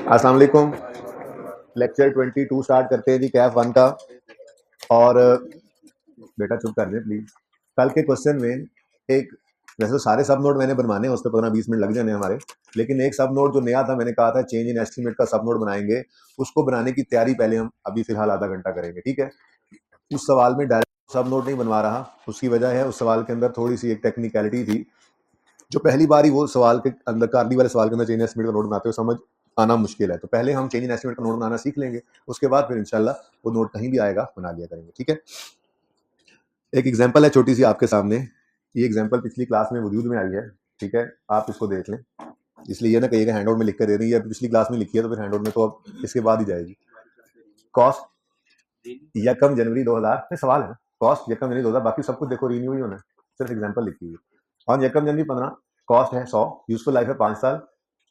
अस्सलाम वालेकुम। Lecture 22 start करते हैं जी कैफ 1 का। और बेटा चुप कर दे प्लीज। कल के क्वेश्चन में एक, वैसे तो सारे सब नोड मैंने बनवाने हैं, उस पर 15-20 मिनट लग जाने हमारे, लेकिन एक सब नोड जो नया था, मैंने कहा था चेंज इन एस्टीमेट का सब नोड बनाएंगे। उसको बनाने की तैयारी पहले हम अभी फिलहाल आधा घंटा करेंगे, ठीक है। उस सवाल में डायरेक्ट सब नोड नहीं बनवा रहा, उसकी वजह है उस सवाल के अंदर थोड़ी सी एक टेक्निकलिटी थी, जो पहली बार ही वो सवाल के अंदर कार्डी वाले सवाल के अंदर चेंज एस्टिमेट का नोट बनाते हो समझ आना मुश्किल है। तो पहले हम चेंज इन एस्टिमेट का नोट बनाना सीख लेंगे, उसके बाद फिर इंशाल्लाह वो नोट कहीं भी आएगा बना लिया करेंगे, ठीक है। एक एग्जांपल है छोटी सी आपके सामने, ये एग्जांपल पिछली क्लास में वजूद में आई है, ठीक है, आप इसको देख लें। इसलिए ये ना कहिएगा हैंडआउट में लिख कर दे रही है, पिछली क्लास में लिखी है तो फिर हैंडआउट में तो अब इसके बाद ही जाएगी। कॉस्ट यकम जनवरी 2000 सवाल है, कॉस्ट यकम जनवरी 2000, बाकी सब कुछ देखो रिन्यू ही होना है, सिर्फ एग्जाम्पल लिखी हुई है। और यकम जनवरी 15, कॉस्ट है 100, यूजफुल लाइफ है 5 साल।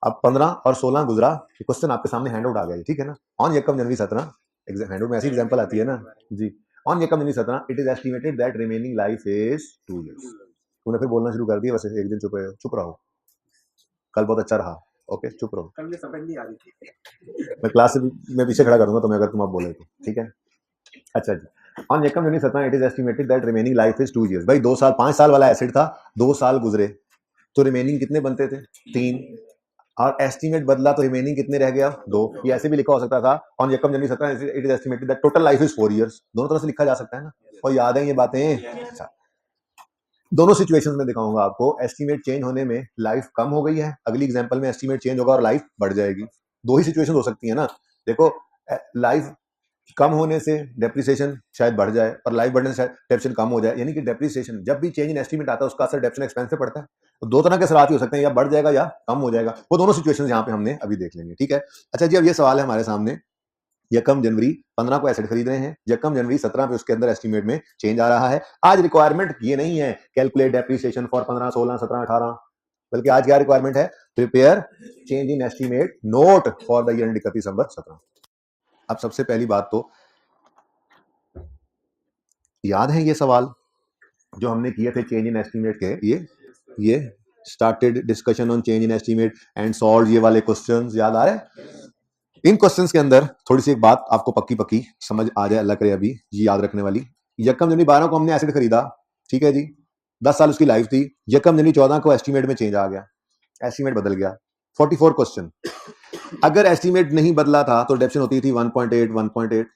अब 15 और 16 गुजरा, क्वेश्चन आपके सामने हैंड आउट आ गया, ठीक है ना। ऑन यकम जनवरी 17, हैंड आउट में ऐसी एग्जाम्पल आती है ना जी। ऑन यकम जनवरी 17 it is estimated that remaining life is 2 years। तूने फिर बोलना शुरू कर दिया, वैसे एक दिन चुप रहो, कल बहुत अच्छा रहा, ओके चुप रहो। कल समझ नहीं आ रही थी, मैं क्लास में पीछे खड़ा करूंगा तुम्हें अगर तुम आप बोले तो, ठीक है। अच्छा जी, ऑन यकम जनवरी 17 it is estimated that remaining life is 2 years। भाई 2 साल, 5 साल वाला एसिड था, 2 साल गुजरे तो रिमेनिंग कितने बनते थे? 3। और एस्टिमेट बदला तो रिमेनिंग कितने रह गया? 2। ये ऐसे भी लिखा हो सकता था, ऑन यकम जनवरी 17 it is estimated that total life is 4 years। दोनों तरह से लिखा जा सकता है ना, और याद है ये बातें। अच्छा, दोनों सिचुएशंस में दिखाऊंगा आपको, एस्टिमेट चेंज होने में लाइफ कम हो गई है, अगली एग्जांपल में एस्टिमेट चेंज होगा और लाइफ बढ़ जाएगी। दो ही सिचुएशन हो सकती है ना। देखो, लाइफ कम होने से डेप्रिसिएशन शायद बढ़ जाए और लाइफ बढ़ने से शायद डेप्रिसिएशन कम हो जाए, यानी कि डेप्रिसिएशन जब भी चेंज इन एस्टीमेट आता है उसका असर डेप्रिसिएशन एक्सपेंस पे पड़ता है। तो दो तरह के असरात ही हो सकते हैं, या बढ़ जाएगा या कम हो जाएगा, वो दोनों सिचुएशंस यहाँ पे हमने अभी देख लेंगे, ठीक है। अच्छा जी, अब ये सवाल है हमारे सामने, यकम जनवरी 15 को एसेट खरीद रहे हैं, यकम जनवरी 17 पे उसके अंदर एस्टीमेट में चेंज आ रहा है। आज रिक्वायरमेंट ये नहीं है कैलकुलेट डेप्रिसिएशन फॉर 15, 16, 17, 18, बल्कि आज क्या रिक्वायरमेंट है? Prepare change in estimate note for the year and 31 दिसंबर 17। अब सबसे पहली बात तो याद है ये सवाल जो हमने किए थे चेंज इन एस्टीमेट के, ये started discussion on change in estimate and solve ये वाले क्वेश्चंस याद आ रहे हैं? इन क्वेश्चंस के अंदर थोड़ी सी एक बात आपको पक्की पक्की समझ आ जाए, अल्लाह करे अभी ये याद रखने वाली। यकम जनवरी 12 को हमने एसिड खरीदा, ठीक है जी, 10 साल उसकी लाइफ थी। यकम जनवरी 14 को एस्टीमेट में चेंज आ गया, एस्टीमेट बदल गया। 44 क्वेश्चन, अगर एस्टीमेट नहीं बदला था तो डेप्रिसिएशन होती थी 1.8, 1.8।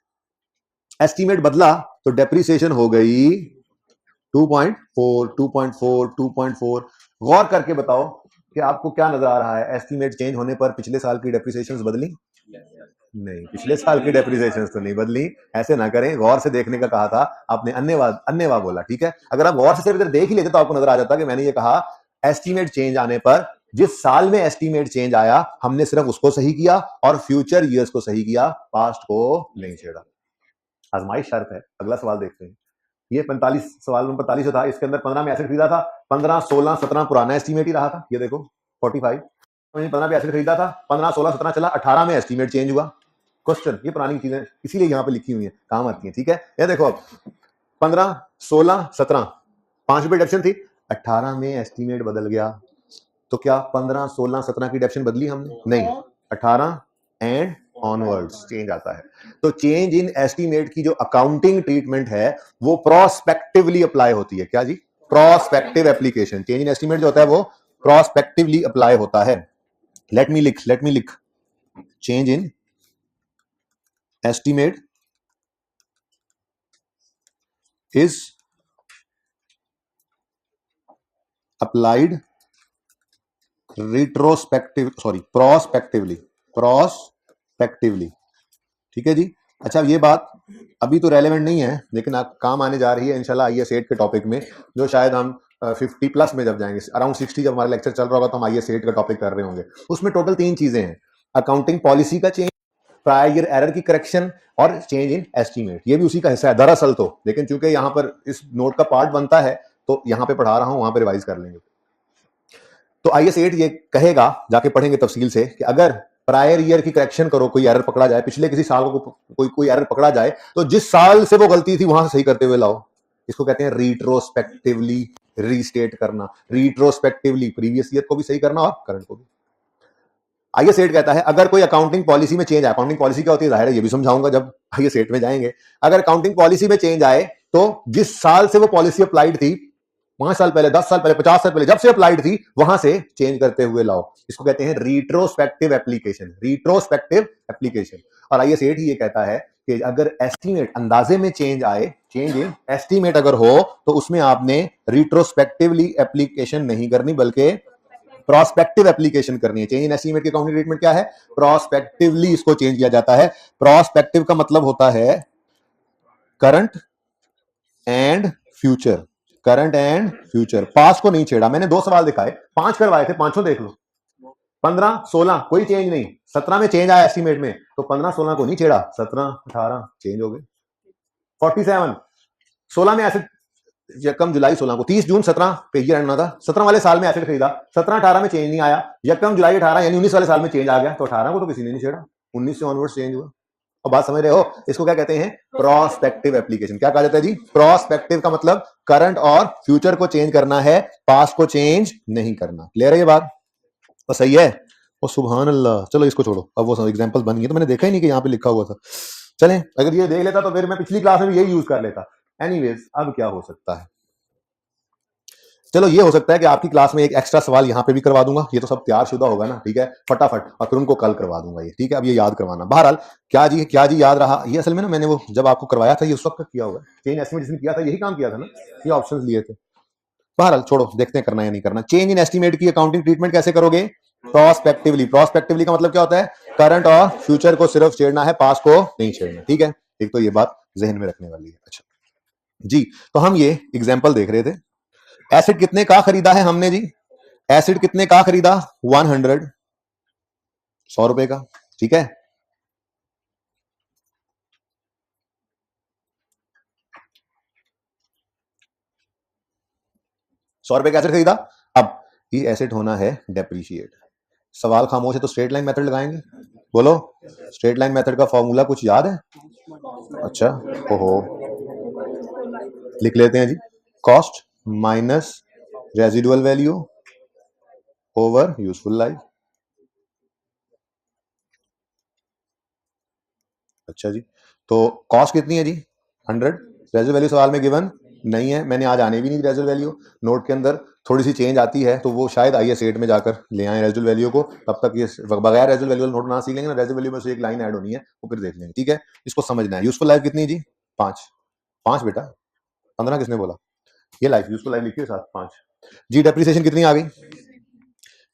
एस्टीमेट बदला तो डेप्रिसिएशन हो गई 2.4, 2.4, 2.4। गौर करके बताओ कि आपको क्या नजर आ रहा है, एस्टीमेट चेंज होने पर पिछले साल की डेप्रिसिएशंस बदली? नहीं, पिछले साल की डेप्रिसिएशंस तो नहीं बदली। ऐसे ना करें, गौर से देखने का कहा था आपने, अन्यवा बोला, ठीक है। अगर आप गौर से सिर्फ इधर देख ही लेते तो आपको नजर आ जाता कि मैंने ये कहा एस्टीमेट चेंज आने पर जिस साल में एस्टीमेट चेंज आया हमने सिर्फ उसको सही किया और फ्यूचर ईयर्स को सही किया, पास्ट को नहीं छेड़ा। आजमाइश शर्त है। अगला सवाल देखते हैं, ये 45 सवाल नंबर 45 था, इसके अंदर 15 में एसिड खरीदा था, 15, 16, 17 पुराना एस्टीमेट ही रहा था। ये देखो 45 15 पे एसिड खरीदा था, 15, 16, 17 चला, 18 में एस्टीमेट चेंज हुआ। क्वेश्चन, ये पुरानी चीजें इसीलिए यहाँ पे लिखी हुई है, काम आती है, ठीक है। ये देखो, 15, 16, 17 5 रुपए डेप्शन थी, 18 में एस्टीमेट बदल गया, तो क्या 15, 16, 17 की डेप्शन बदली हमने? नहीं, 18 एंड ऑनवर्ड्स चेंज आता है। तो चेंज इन एस्टीमेट की जो अकाउंटिंग ट्रीटमेंट है वो प्रोस्पेक्टिवली अप्लाई होती है। क्या जी? Prospective application. Change in estimate जो होता है वो प्रोस्पेक्टिवली अप्लाई होता है। लेट मी लिख change in estimate is applied prospectively, ठीक है जी। अच्छा, ये बात अभी तो रेलेवेंट नहीं है लेकिन आप काम आने जा रही है इंशाल्लाह आईएएस 8 के टॉपिक में, जो शायद हम 50 प्लस में जब जाएंगे, अराउंड 60 जब हमारा लेक्चर चल रहा होगा तो हम आईएएस 8 का टॉपिक कर रहे होंगे। उसमें टोटल 3 चीजें हैं, अकाउंटिंग पॉलिसी का चेंज, प्रायर ईयर एरर की करेक्शन और चेंज इन एस्टीमेट। ये भी उसी का हिस्सा है दरअसल तो, लेकिन चूंकि यहाँ पर इस नोट का पार्ट बनता है तो यहाँ पे पढ़ा रहा हूं, वहां पे रिवाइज कर लेंगे। तो आईएएस 8 ये कहेगा, जाके पढ़ेंगे तफसील से, कि अगर प्रायर ईयर की करेक्शन करो, कोई एरर पकड़ा जाए, पिछले किसी साल को कोई एरर पकड़ा जाए, तो जिस साल से वो गलती थी वहां से सही करते हुए लाओ। इसको कहते हैं रिट्रोस्पेक्टिवली रीस्टेट करना। रिट्रोस्पेक्टिवली प्रीवियस ईयर को भी सही करना और करंट को भी। आइए सेठ कहता है अगर कोई अकाउंटिंग पॉलिसी में चेंज आए, अकाउंटिंग पॉलिसी क्या होती है जाहिर है ये भी समझाऊंगा जब आइए सेठ में जाएंगे। अगर अकाउंटिंग पॉलिसी में चेंज आए तो जिस साल से वो पॉलिसी अप्लाइड थी, 5 साल पहले, 10 साल पहले, 50 साल पहले, जब से अप्लाइड थी वहां से चेंज करते हुए लाओ, इसको कहते हैं रिट्रोस्पेक्टिव एप्लीकेशन, रिट्रोस्पेक्टिव एप्लीकेशन। और आइए सेठ ये कहता है कि अगर एस्टीमेट, अंदाजे में चेंज आए, चेंज इन एस्टीमेट अगर हो तो उसमें आपने रिट्रोस्पेक्टिवली एप्लीकेशन नहीं करनी बल्कि प्रोस्पेक्टिव एप्लीकेशन करनी है। चेंज इन एस्टीमेट की अकाउंटिंग ट्रीटमेंट क्या है? प्रोस्पेक्टिवली इसको चेंज किया जाता है। प्रोस्पेक्टिव का मतलब होता है current and future, current and future. पास को नहीं छेड़ा। मैंने 2 सवाल दिखाए, 5 करवाए थे, पांचों देख लो। 15, 16 कोई चेंज नहीं, 17 में चेंज आया एस्टीमेट में तो 15, 16 को नहीं छेड़ा, 17, 18 चेंज हो गए। 47, 16 में एसेट यकम जुलाई 16 को, 30 जून 17 पे ये रहना था, 17 वाले साल में एसेट खरीदा, 17, 18 में चेंज नहीं आया, यकम जुलाई 18 यानी 19 वाले साल में चेंज आ गया, तो 18 को तो किसी ने नहीं छेड़ा, 19 से ऑनवर्ड चेंज हुआ। अब बात समझ रहे हो? इसको क्या कहते हैं? Prospective application. क्या कहा जाता है जी? प्रोस्पेक्टिव का मतलब करंट और फ्यूचर को चेंज करना है, पास्ट को चेंज नहीं करना। क्लियर है ये बात? तो सही है। ओ सुभान अल्लाह। चलो इसको छोड़ो, अब वो एग्जांपल बन गई तो मैंने देखा ही नहीं कि यहाँ पे लिखा हुआ था। चलें, अगर ये देख लेता तो फिर मैं पिछली क्लास में भी यही यूज कर लेता। एनीवेज, अब क्या हो सकता है? चलो ये हो सकता है कि आपकी क्लास में एक एक्स्ट्रा सवाल यहाँ पे भी करवा दूंगा, ये तो सब तैयार शुदा होगा ना, ठीक है, फटाफट, और फिर उनको कल करवा दूंगा ये, ठीक है। अब ये याद करवाना। बहरहाल क्या जी याद रहा? ये असल में ना मैंने वो जब आपको करवाया था ये उस वक्त किया हुआ है, चेंज एस्टीमेट जिसने किया था यही काम किया था ना, ये ऑप्शंस लिए थे। बहरहाल छोड़ो, देखते हैं करना या नहीं करना। चेंज इन एस्टीमेट की अकाउंटिंग ट्रीटमेंट कैसे करोगे? प्रोस्पेक्टिवली। प्रोस्पेक्टिवली का मतलब क्या होता है? करंट और फ्यूचर को सिर्फ छेड़ना है, पास्ट को नहीं छेड़ना, ठीक है। एक तो ये बात जहन में रखने वाली है। अच्छा जी, तो हम ये एग्जाम्पल देख रहे थे। एसिड कितने का खरीदा है हमने जी? एसिड कितने का खरीदा? 100, 100 रुपए का, ठीक है। ₹100 का एसिड खरीदा। अब ये एसिड होना है डेप्रीशिएट। सवाल खामोश है तो स्ट्रेट लाइन मेथड लगाएंगे। बोलो, स्ट्रेट लाइन मेथड का फॉर्मूला कुछ याद है? अच्छा, ओहो, लिख लेते हैं जी। Cost minus residual value over useful life. अच्छा जी, तो कॉस्ट कितनी है जी? 100। रेजिडुअल वैल्यू सवाल में गिवन नहीं है, मैंने आज आने भी नहीं रेजिडुअल वैल्यू। नोट के अंदर थोड़ी सी चेंज आती है तो वो शायद आइए सेट में जाकर ले आए रेजिडुअल वैल्यू को, तब तक ये बगैर रेजिडुअल वैल्यू नोट ना सीख लेंगे ना, रेजिडुअल वैल्यू में से एक लाइन ऐड होनी है वो फिर देख लेंगे, ठीक है। इसको समझना है। यूजफुल लाइफ कितनी जी? 5 बेटा, 15 किसने बोला? ये लाइफ, यूजफुल लाइफ लिखिए साथ 5 जी। डेप्रिसिएशन कितनी आ गई?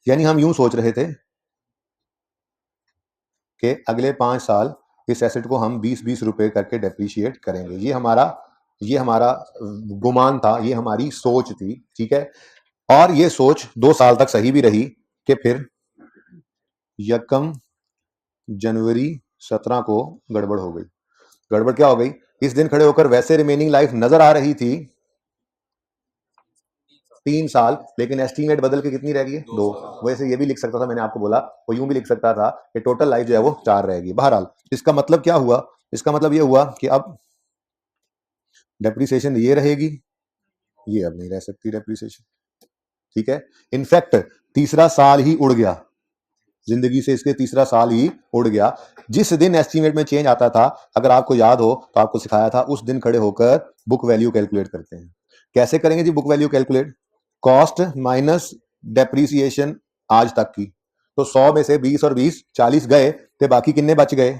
यानी हम यूं सोच रहे थे कि अगले 5 साल इस एसेट को हम 20-20 रुपए करके डेप्रीशिएट करेंगे। ये हमारा गुमान था, ये हमारी सोच थी, ठीक है। और ये सोच 2 साल तक सही भी रही कि फिर यकम जनवरी 17 को गड़बड़ हो गई। गड़बड़ क्या हो गई? इस दिन खड़े होकर वैसे रिमेनिंग लाइफ नजर आ रही थी 3 साल, लेकिन एस्टीमेट बदल के कितनी रह गई? 2। वैसे ये भी लिख सकता था, मैंने आपको बोला वो यूं भी लिख सकता था कि टोटल लाइफ जो है वो 4 रहेगी। बहरहाल इसका मतलब क्या हुआ? इसका मतलब ये हुआ कि अब डेप्रिसिएशन ये रहेगी, ये अब नहीं रह सकती डेप्रिसिएशन, ठीक है। इनफैक्ट तीसरा साल ही उड़ गया, जिंदगी से इसके तीसरा साल ही उड़ गया। जिस दिन एस्टीमेट में चेंज आता था, अगर आपको याद हो तो आपको सिखाया था, उस दिन खड़े होकर बुक वैल्यू कैलकुलेट करते हैं। कैसे करेंगे जी book value calculate? Cost minus depreciation आज तक की, तो 100 में से 20 और 20 40 गए तो बाकी कितने बच गए?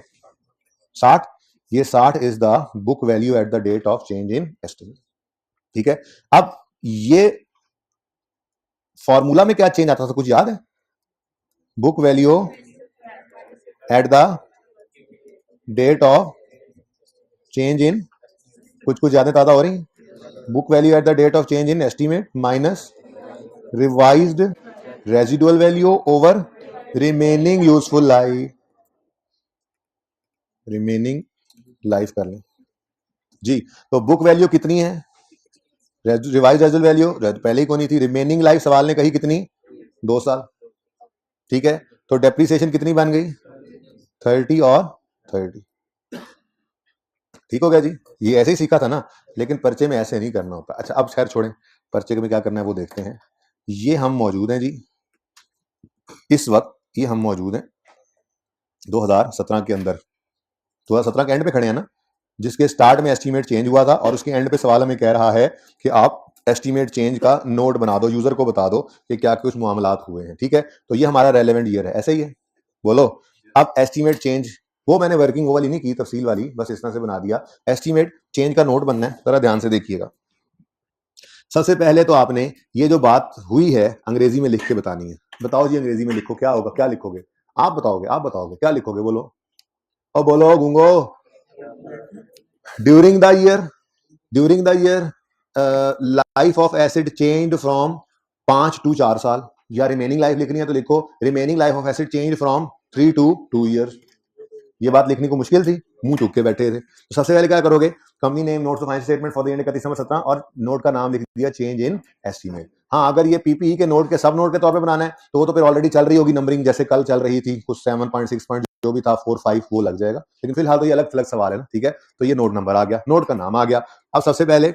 60। ये 60 is the book value at the date of change in estimate, ठीक है। अब ये फॉर्मूला में क्या चेंज आता था, कुछ याद है? Book value at the date of change in, कुछ यादें ताजा हो रही? Book value at the date of change in estimate minus revised residual value over remaining useful life. Remaining life कर लें जी। तो बुक वैल्यू कितनी है? रिवाइज रेजिडुअल वैल्यू पहले ही कोई नहीं थी। रिमेनिंग लाइफ सवाल ने कही कितनी? 2 साल, ठीक है। तो डेप्रिसिएशन कितनी बन गई? 30 और 30, ठीक हो गया जी। ये ऐसे ही सीखा था ना, लेकिन पर्चे में ऐसे नहीं करना होता। अच्छा अब खैर छोड़ें, पर्चे में क्या करना है वो देखते हैं। ये हम मौजूद हैं जी, इस वक्त ये हम मौजूद हैं 2017 के अंदर, 2017 के एंड पे खड़े हैं ना, जिसके स्टार्ट में एस्टीमेट चेंज हुआ था और उसके एंड पे सवाल हमें कह रहा है कि आप एस्टीमेट चेंज का नोट बना दो, यूजर को बता दो कि क्या कुछ मामलात हुए हैं। ठीक है, तो ये हमारा रेलेवेंट ईयर है, ऐसे ही है, बोलो। अब एस्टीमेट चेंज, वो मैंने वर्किंग वो वाली नहीं की, तफसील वाली, बस इस तरह से बना दिया। एस्टीमेट चेंज का नोट बनना है, जरा ध्यान से देखिएगा। सबसे पहले तो आपने ये जो बात हुई है अंग्रेजी में लिख के बतानी है। बताओ जी, अंग्रेजी में लिखो, क्या होगा, क्या लिखोगे? आप बताओगे क्या लिखोगे, बोलो और बोलो गूंगो। During the year life of asset change from 5 to 4 साल, या रिमेनिंग लाइफ लिखनी है तो लिखो remaining life of asset change from 3 to 2 years. ये बात लिखनी को मुश्किल थी, मुंह चूक के बैठे थे। तो सबसे पहले क्या करोगे, company name, notes of financial statement for the end 31/17 और नोट का नाम लिख दिया चेंज इन एस्टीमेट। हाँ, अगर ये पीपीई के नोट के सब नोट के तौर पे बनाना है तो वो तो फिर ऑलरेडी चल रही होगी नंबरिंग, जैसे कल चल रही थी कुछ 7.6 जो भी था 4, 5 वो लग जाएगा, लेकिन फिलहाल तो ये अलग अलग सवाल है ना। ठीक है, तो ये नोट नंबर आ गया, नोट का नाम आ गया। अब सबसे पहले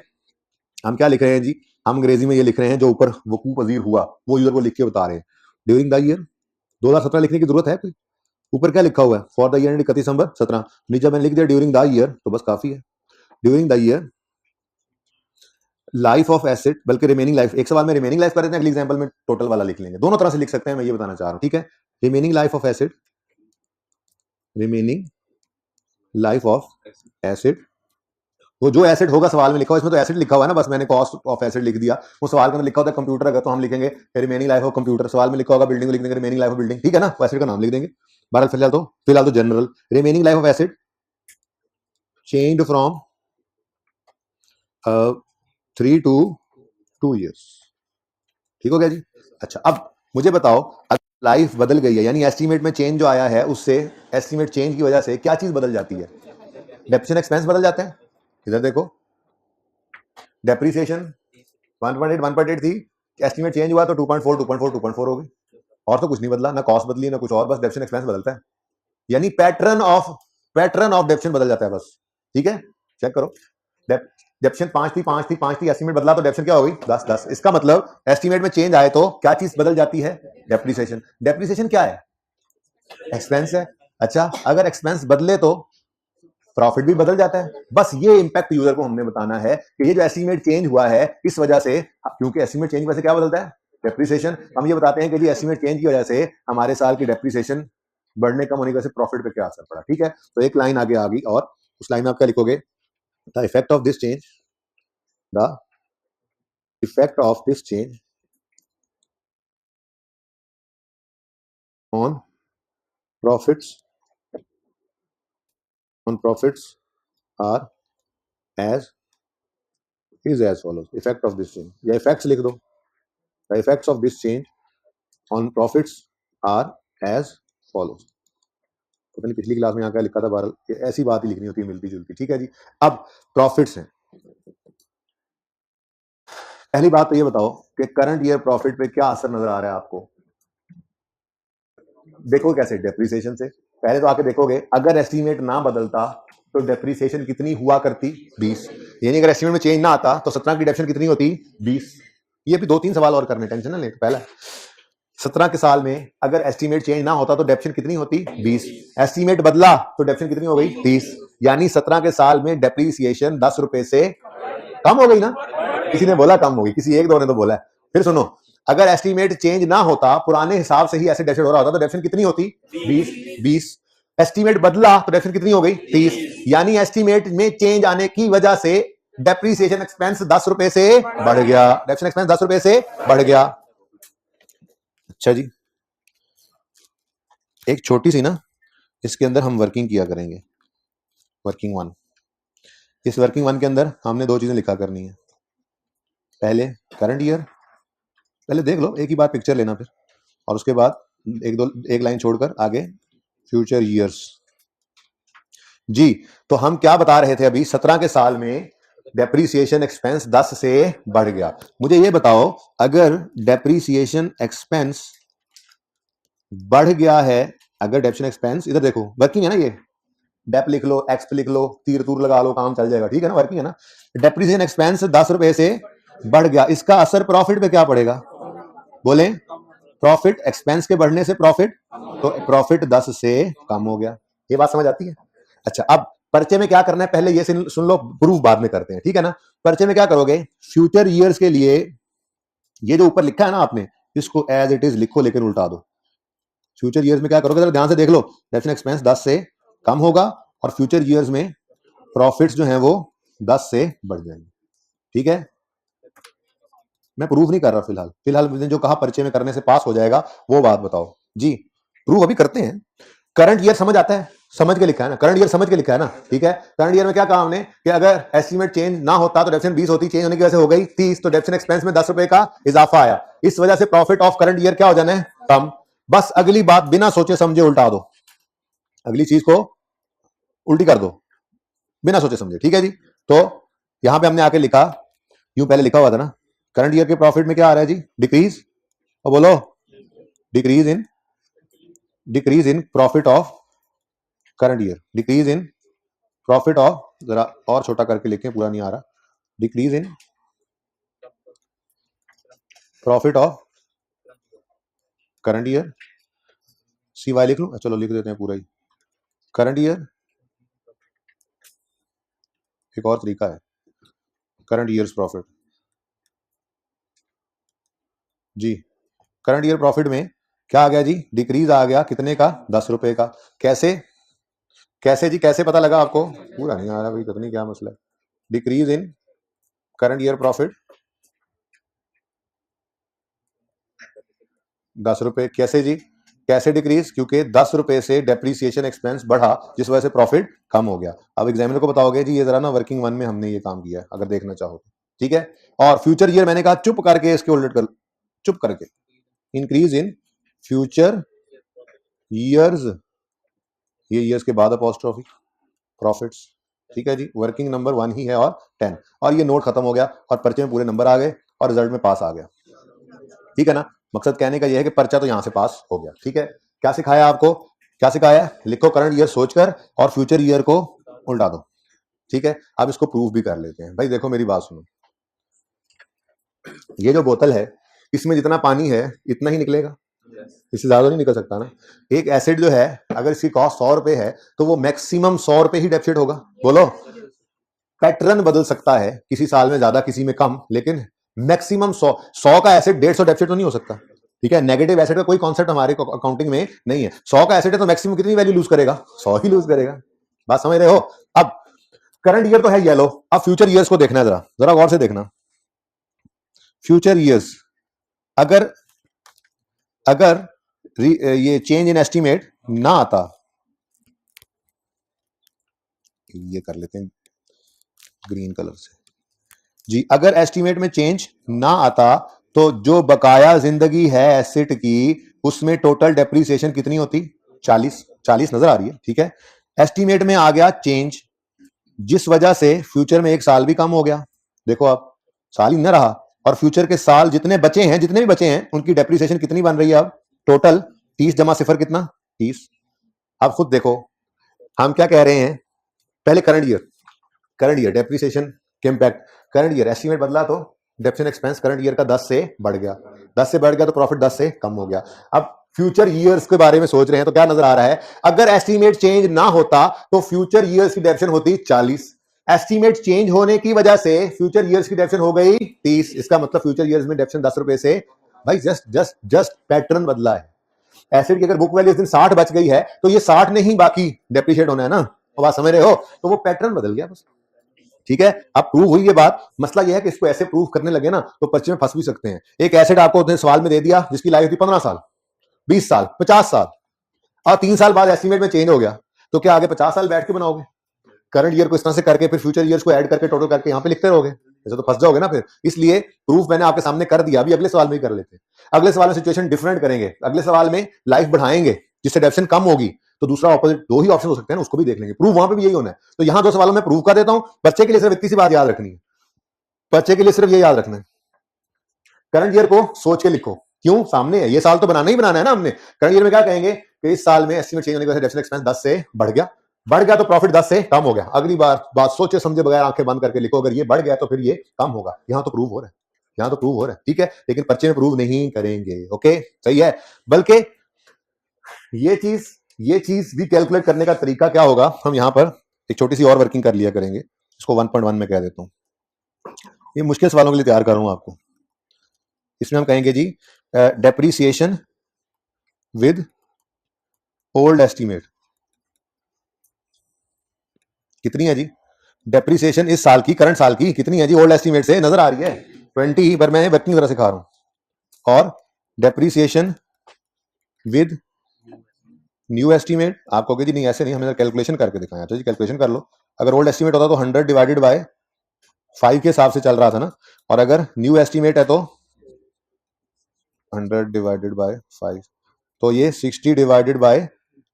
हम क्या लिख रहे हैं जी, हम अंग्रेजी में ये लिख रहे हैं जो ऊपर वकूफ पजीर हुआ वो यूजर को लिख के बता रहे हैं। ड्यूरिंग द ईयर 2017 लिखने की जरूरत है कोई? ऊपर क्या लिखा हुआ है, फॉर द ईयर 31/17, नीचे मैंने लिख दिया ड्यूरिंग द ईयर, तो बस काफी है। During the year life of acid, बल्कि रिमेनिंग लाइफ, एक सवाल में रिमेनिंग लाइफ कर देते हैं, अगले एग्जांपल में टोटल वाला लिख लेंगे, दोनों तरह से लिख सकते हैं, मैं ये बताना चाह रहा हूं। ठीक है, remaining life of acid, remaining life of acid, वो जो एसिड होगा सवाल में लिखा हुआ, इसमें तो एसिड लिखा हुआ है ना, बस मैंने कॉस्ट ऑफ एसिड लिख दिया। वो सवाल के अंदर लिखा होता है कंप्यूटर, अगर तो हम लिखेंगे रिमेनिंग लाइफ ऑफ कंप्यूटर, सवाल में लिखा होगा बिल्डिंग, लिख देंगे रिमेनिंग लाइफ ऑफ बिल्डिंग। ठीक है ना, वो एसिड का नाम लिख देंगे। बहरहाल फिलहाल तो general remaining life of asset change from 3 to 2 years. ठीक हो गया जी। अच्छा, अब मुझे बताओ, अगर लाइफ बदल गई है, यानी एस्टीमेट में चेंज जो आया है, उससे एस्टीमेट चेंज की वजह से क्या चीज बदल जाती है? डेप्रिसिएशन एक्सपेंस बदल जाते हैं। इधर देखो, डेप्रिसिएशन 1.8 थी, एस्टीमेट चेंज हुआ तो 2.4 हो गई, और तो कुछ नहीं बदला, ना कॉस्ट बदली ना कुछ और, बस डेप्रिसिएशन एक्सपेंस बदलता है, यानी पैटर्न ऑफ डेप्रिसिएशन बदल जाता है बस। ठीक है, चेक करो, डेप्रिसिएशन 5 थी, एस्टीमेट बदला तो डेप्रिसिएशन क्या हो गई 10। इसका मतलब एस्टीमेट में चेंज आए तो क्या चीज बदल जाती है? डेप्रिसिएशन क्या है? एक्सपेंस है। अच्छा, अगर एक्सपेंस बदले तो प्रॉफिट भी बदल जाता है। बस ये इंपैक्ट यूजर को हमने बताना है कि ये जो एस्टीमेट चेंज हुआ है इस वजह से, क्योंकि एस्टीमेट चेंज वजह से क्या बदलता है? डेप्रिसिएशन। हम ये बताते हैं कि जी एस्टीमेट चेंज की वजह से हमारे साल की डेप्रिसिएशन बढ़ने कम होने की वजह से प्रॉफिट पे क्या असर पड़ा। ठीक है, तो एक लाइन आगे आ गई, और उस लाइन में आप क्या लिखोगे, the effect of this change, the effect of this change on profits are as is as follows, effect of this change, या effects लिख दो, the effects of this change on profits are as follows। तो मैंने पिछली class में यहाँ क्या लिखा था, बहरहाल ऐसी बात ही लिखनी होती है मिलती जुलती। ठीक है जी, अब प्रॉफिट्स हैं। पहली बात तो ये बताओ कि करंट ईयर प्रॉफिट पे क्या असर नजर आ रहा है आपको? देखो कैसे, डेप्रिसिएशन से। पहले तो आके देखोगे, अगर एस्टीमेट ना बदलता तो डेप्रिसिएशन कितनी हुआ करती? 20। यानी अगर एस्टीमेट में चेंज ना आता तो 17 की डेप्रिसिएशन कितनी होती? 20। ये भी 2-3 सवाल और करने, टेंशन ना ले। पहला 17 के साल में अगर एस्टीमेट चेंज ना होता तो डेप्रिसिएशन कितनी होती? 20। एस्टीमेट बदला तो डेप्रिसिएशन कितनी हो गई? 30। यानी 17 के साल में डेप्रिसिएशन 10 रुपए से कम हो गई ना। किसी ने बोला कम होगी, किसी एक दो ने तो बोला है। फिर सुनो, अगर एस्टीमेट चेंज ना होता, पुराने हिसाब से ही ऐसे डेप्रिसिएशन हो रहा होता तो डेप्रिसिएशन कितनी होती? 20। एस्टीमेट बदला तो डेप्रिसिएशन कितनी हो गई? 30। यानी एस्टीमेट में चेंज आने की वजह से डेप्रिसिएशन एक्सपेंस 10 रुपए से बढ़ गया, डेप्रिसिएशन एक्सपेंस 10 रुपए से बढ़ गया। अच्छा जी, एक छोटी सी ना, इसके अंदर हम वर्किंग किया करेंगे, वर्किंग 1। इस वर्किंग 1 के अंदर हमने 2 चीजें लिखा करनी है। पहले करंट ईयर, पहले देख लो, एक ही बार पिक्चर लेना फिर, और उसके बाद एक लाइन छोड़कर आगे फ्यूचर ईयर्स। जी, तो हम क्या बता रहे थे अभी, 17 के साल में डेप्रिसिएशन एक्सपेंस 10 से बढ़ गया। मुझे ये बताओ, अगर डेप्रिसिएशन एक्सपेंस बढ़ गया है, अगर डेप्रिसिएशन एक्सपेंस, इधर देखो वर्किंग है ना, ये डेप लिख लो, एक्स लिख लो, तीर तूर लगा लो, काम चल जाएगा। ठीक है ना, वर्किंग है ना। डेप्रिसिएशन एक्सपेंस 10 रुपए से बढ़ गया, इसका असर प्रॉफिट पे क्या पड़ेगा? बोले प्रॉफिट एक्सपेंस के बढ़ने से प्रॉफिट, तो प्रॉफिट 10 से कम हो गया। ये बात समझ आती है? अच्छा, अब पर्चे में क्या करना है, पहले ये सुन लो, प्रूफ बाद में करते हैं, ठीक है ना। पर्चे में क्या करोगे, फ्यूचर ईयर्स के लिए ये जो ऊपर लिखा है ना आपने, इसको एज इट इज लिखो लेकिन उल्टा दो। फ्यूचर ईयर्स में क्या करोगे, जरा ध्यान से देख लो, डेप्रिसिएशन एक्सपेंस 10 से कम होगा और फ्यूचर ईयर्स में प्रॉफिट्स जो हैं वो 10 से बढ़ जाएंगे। ठीक है, मैं प्रूफ नहीं कर रहा फिलहाल मैंने जो कहा पर्चे में करने से पास हो जाएगा वो बात बताओ जी। प्रूफ अभी करते हैं। करंट ईयर समझ आता है, समझ के लिखा है ना, करंट ईयर समझ के लिखा है ना, ठीक है। करंट ईयर में क्या कहा हमने कि अगर एस्टीमेट चेंज ना होता तो डेप्रिसिएशन 20 होती, चेंज होने की वजह से हो गई 30, तो डेप्रिसिएशन एक्सपेंस में 10 रुपए का इजाफा आया। इस वजह से प्रॉफिट ऑफ करंट ईयर क्या हो जाना है, कम। बस अगली बात बिना सोचे समझे उल्टा दो, अगली चीज को उल्टी कर दो बिना सोचे समझे, ठीक है जी। तो यहां पे हमने आके लिखा, यूं पहले लिखा हुआ था ना, करंट ईयर के प्रॉफिट में क्या आ रहा है जी, डिक्रीज, और बोलो decrease in profit of current year, decrease in profit of, जरा और छोटा करके लिखें, पूरा नहीं आ रहा, decrease in profit of current year, CY लिख लूं, चलो लिख देते हैं पूरा ही, करंट ईयर। एक और तरीका है, करंट ईयर्स प्रॉफिट जी। करंट ईयर प्रॉफिट में क्या आ गया जी, डिक्रीज आ गया, कितने का, 10 रुपए का। कैसे कैसे जी, कैसे पता लगा आपको, पूरा नहीं आ रहा भाई, पता नहीं क्या मसला है। Decrease in current year profit 10 रुपए, कैसे जी, कैसे डिक्रीज, क्योंकि 10 रुपए से डेप्रीसिएशन एक्सपेंस बढ़ा जिस वजह से प्रॉफिट कम हो गया। अब एग्जामिनर को बताओगे जी ये जरा ना वर्किंग वन में हमने ये काम किया है, अगर देखना चाहो तो, ठीक है। और फ्यूचर ईयर मैंने कहा चुप करके इसके उलट कर, चुप करके, इंक्रीज इन फ्यूचर ईयर्स, ये ईयर्स के बाद अपॉस्ट्रोफी प्रॉफिट्स, ठीक है जी। वर्किंग नंबर 1 ही है और 10, और ये नोट खत्म हो गया और पर्चे में पूरे नंबर आ गए और रिजल्ट में पास आ गया, ठीक है ना। मकसद कहने का ये है कि पर्चा तो यहां से पास हो गया, ठीक है। क्या सिखाया आपको, क्या सिखाया, लिखो करंट ईयर सोचकर और फ्यूचर ईयर को उल्टा दो, ठीक है। अब इसको प्रूफ भी कर लेते हैं। भाई देखो मेरी बात सुनो, ये जो बोतल है इसमें जितना पानी है इतना ही निकलेगा, इससे ज्यादा नहीं निकल सकता ना। एक एसिड जो है अगर इसकी कॉस्ट 100 रुपए है तो वो मैक्सिमम 100 रुपए ही डेप्रिसिएट होगा, बोलो। पैटर्न बदल सकता है, किसी साल में ज्यादा किसी में कम, लेकिन मैक्सिमम 100 का एसिड 150 डेप्रिसिएट तो नहीं हो सकता, ठीक है। नेगेटिव एसिड का कोई कॉन्सेप्ट हमारे अकाउंटिंग में नहीं है। 100 का एसिड है तो मैक्सिमम कितनी वैल्यू लूज करेगा, 100 ही लूज करेगा। बात समझ रहे हो। अब करंट ईयर तो है येलो, अब फ्यूचर ईयर्स को देखना, जरा जरा गौर से देखना। फ्यूचर ईयर्स अगर अगर ये चेंज इन एस्टीमेट ना आता, ये कर लेते हैं ग्रीन कलर से जी, अगर एस्टीमेट में चेंज ना आता तो जो बकाया जिंदगी है एसेट की उसमें टोटल डेप्रीसिएशन कितनी होती, 40 नजर आ रही है, ठीक है। एस्टीमेट में आ गया चेंज जिस वजह से फ्यूचर में एक साल भी कम हो गया, देखो अब साल ही न रहा, और फ्यूचर के साल जितने भी बचे हैं उनकी डेप्रीसिएशन कितनी बन रही है अब, टोटल 30 जमा 0 कितना, 30। अब खुद देखो हम क्या कह रहे हैं, पहले करंट ईयर डेप्रीसिएशन के इम्पैक्ट, करंट ईयर एस्टीमेट बदला तो डेप्रिसिएशन एक्सपेंस करंट ईयर का 10 से बढ़ गया, 10 से बढ़ गया तो प्रॉफिट 10 से कम हो गया। अब फ्यूचर ईयर्स के बारे में सोच रहे हैं तो क्या नजर आ रहा है, अगर एस्टीमेट चेंज ना होता तो फ्यूचर ईयर्स की डेप्रिसिएशन होती 40, एस्टीमेट चेंज होने की वजह से फ्यूचर ईयर्स की डेप्रिसिएशन हो गई 30। इसका मतलब फ्यूचर ईयर्स में डेप्रिसिएशन 10 रुपए से, भाई जस्ट पैटर्न बदला है। एसिड की अगर बुक वैल्यू इस दिन 60 बच गई है तो ये 60 ने ही बाकी डेप्रिशिएट होना है ना, बात समझ रहे हो, तो वो पैटर्न बदल गया बस, ठीक है। अब प्रूव हुई ये बात, मसला ये है कि इसको ऐसे प्रूव करने लगे ना तो पर्चे में फंस भी सकते हैं। एक एसिड आपको उसने सवाल में दे दिया जिसकी लाइफ थी 15 साल, 20 साल, 50 साल, और 3 साल बाद एस्टीमेट में चेंज हो गया, तो क्या आगे 50 साल बैठ के बनाओगे, करंट ईयर को इस तरह से करके फिर फ्यूचर ईयर्स को ऐड करके टोटल करके यहां पे लिखते रहोगे, ऐसे तो फंस जाओगे ना फिर। इसलिए प्रूफ मैंने आपके सामने कर दिया, अभी अगले सवाल में ही कर लेते हैं। अगले सवाल में सिचुएशन डिफरेंट करेंगे, अगले सवाल में लाइफ बढ़ाएंगे जिससे डेप्रिसिएशन कम होगी, तो दूसरा ऑपोजिट, 2 ही ऑप्शन हो सकते हैं ना, उसको भी देख लेंगे। प्रूफ वहां पे भी यही होना है। तो यहां 2 सवालों में प्रूफ कर देता हूं, बच्चे के लिए सिर्फ इतनी सी बात याद रखनी है, बच्चे के लिए सिर्फ ये याद रखना है, करंट ईयर को सोच के लिखो, क्यों सामने है, ये साल तो बनाना ही बनाना है ना हमने। करंट ईयर में क्या कहेंगे कि इस साल में एस्टीमेट चेंज होने की वजह से डेप्रिसिएशन एक्सपेंस 10 से बढ़ गया तो प्रॉफिट 10 से कम हो गया। अगली बार बात सोचे समझे बगैर आंखें बंद करके लिखो, अगर ये बढ़ गया तो फिर ये कम होगा, यहां तो प्रूव हो रहा है। यहाँ तो प्रूव हो रहा है, ठीक है, लेकिन पर्चे में प्रूव नहीं करेंगे। ओके, सही है। बल्कि ये चीज भी कैलकुलेट करने का तरीका क्या होगा, हम यहाँ पर एक छोटी सी और वर्किंग कर लिया करेंगे, इसको 1.1 में कह देता हूँ। ये मुश्किल सवालों के लिए तैयार कर रहा हूं आपको। इसमें हम कहेंगे जी डेप्रीसिएशन विद ओल्ड एस्टीमेट कितनी है जी? डेप्रीसिएशन इस साल की, करंट साल की कितनी है जी? ओल्ड एस्टीमेट से नजर आ रही है 20, पर मैं वर्किंग तरह सिखा रहा हूं। और डेप्रीसिएशन विद न्यू एस्टीमेट, आप कहोगे जी नहीं ऐसे नहीं, हमें कैलकुलेशन करके दिखाया। तो जी कैलकुलेशन कर लो। अगर ओल्ड एस्टीमेट होता तो 100 डिवाइडेड बाय 5 के हिसाब से चल रहा था ना, और अगर न्यू एस्टीमेट है तो 100 डिवाइडेड बाय 5, तो ये 60 डिवाइडेड बाय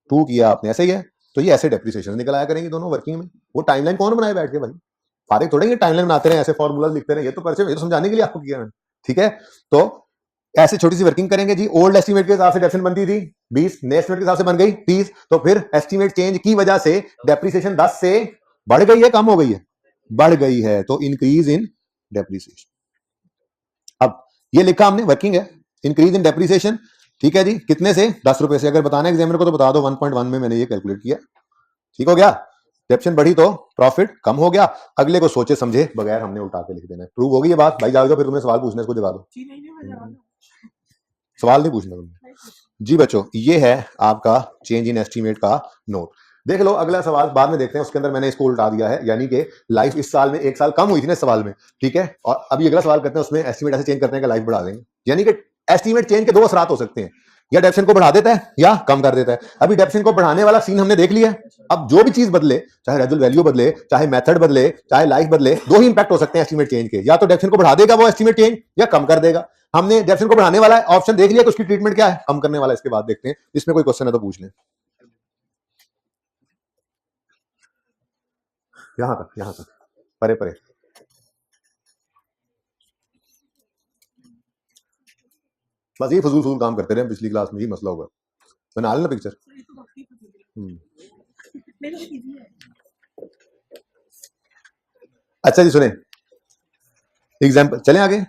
2 किया आपने, ऐसे ही है। तो ये ऐसे डेप्रिसिएशन निकल आया करेंगे दोनों वर्किंग में। वो टाइमलाइन कौन बनाए बैठ के भाई? फारिग थोड़े ये टाइमलाइन बनाते रहे, ऐसे फॉर्मूला लिखते रहे, ये तो पर्चे में समझाने के लिए आपको किया मैंने, ठीक है। तो ऐसे छोटी सी वर्किंग करेंगे जी। ओल्ड एस्टीमेट के हिसाब से डेप्रिसिएशन बनती थी 20, नए एस्टीमेट के हिसाब से बन गई 30, तो फिर एस्टीमेट चेंज की वजह से डेप्रिसिएशन 10 से बढ़ गई है, कम हो गई है? बढ़ गई है, तो इंक्रीज इन डेप्रिसिएशन। अब ये लिखा हमने, वर्किंग है, इंक्रीज इन डेप्रिसिएशन, ठीक है जी। कितने से? 10 रुपए से। अगर बताना एग्जामिनर को तो बता दो 1.1 में मैंने ये कैलकुलेट किया, ठीक हो गया। डेप्रिसिएशन बढ़ी तो प्रॉफिट कम हो गया। अगले को सोचे समझे बगैर हमने उल्टा के लिख देना है। प्रूव होगी ये बात भाई? जाओगे फिर तुम्हें सवाल पूछना, इसको जवाब दो। सवाल नहीं पूछना तुमने जी बच्चों। ये है आपका चेंज इन एस्टीमेट का नोट। देख लो अगला सवाल बाद में देखते हैं, उसके अंदर मैंने इसको उल्टा दिया है, यानी कि लाइफ इस साल में 1 साल कम हुई थी ना सवाल में, ठीक है। और अभी अगला सवाल करते हैं, उसमें एस्टीमेट ऐसे चेंज करते हैं कि लाइफ बढ़ा देंगे। यानी कि एस्टीमेट चेंज के दो असरात हो सकते हैं, या डेप्रिसिएशन को बढ़ा देता है या कम कर देता है। अभी डेप्रिसिएशन को बढ़ाने वाला सीन हमने देख लिया है। अब जो भी चीज बदले, चाहे रेजुअल वैल्यू बदले, चाहे मेथड बदले, चाहे लाइफ बदले, दो ही इंपैक्ट हो सकते हैं एस्टीमेट चेंज के। या तो डेप्रिसिएशन को बढ़ा देगा वो एस्टीमेट चेंज, या कम कर देगा। हमने डेप्रिसिएशन को बढ़ाने वाला ऑप्शन देख लिया कि उसकी ट्रीटमेंट क्या है, कम करने वाला इसके बाद देखते हैं। इसमें कोई क्वेश्चन है तो पूछ लें। यहां तक परे परे बस ये फजूल काम करते रहे। पिछली क्लास में ही मसला होगा। बना लेना पिक्चर। अच्छा जी सुने, एग्जाम्पल चलें आगे।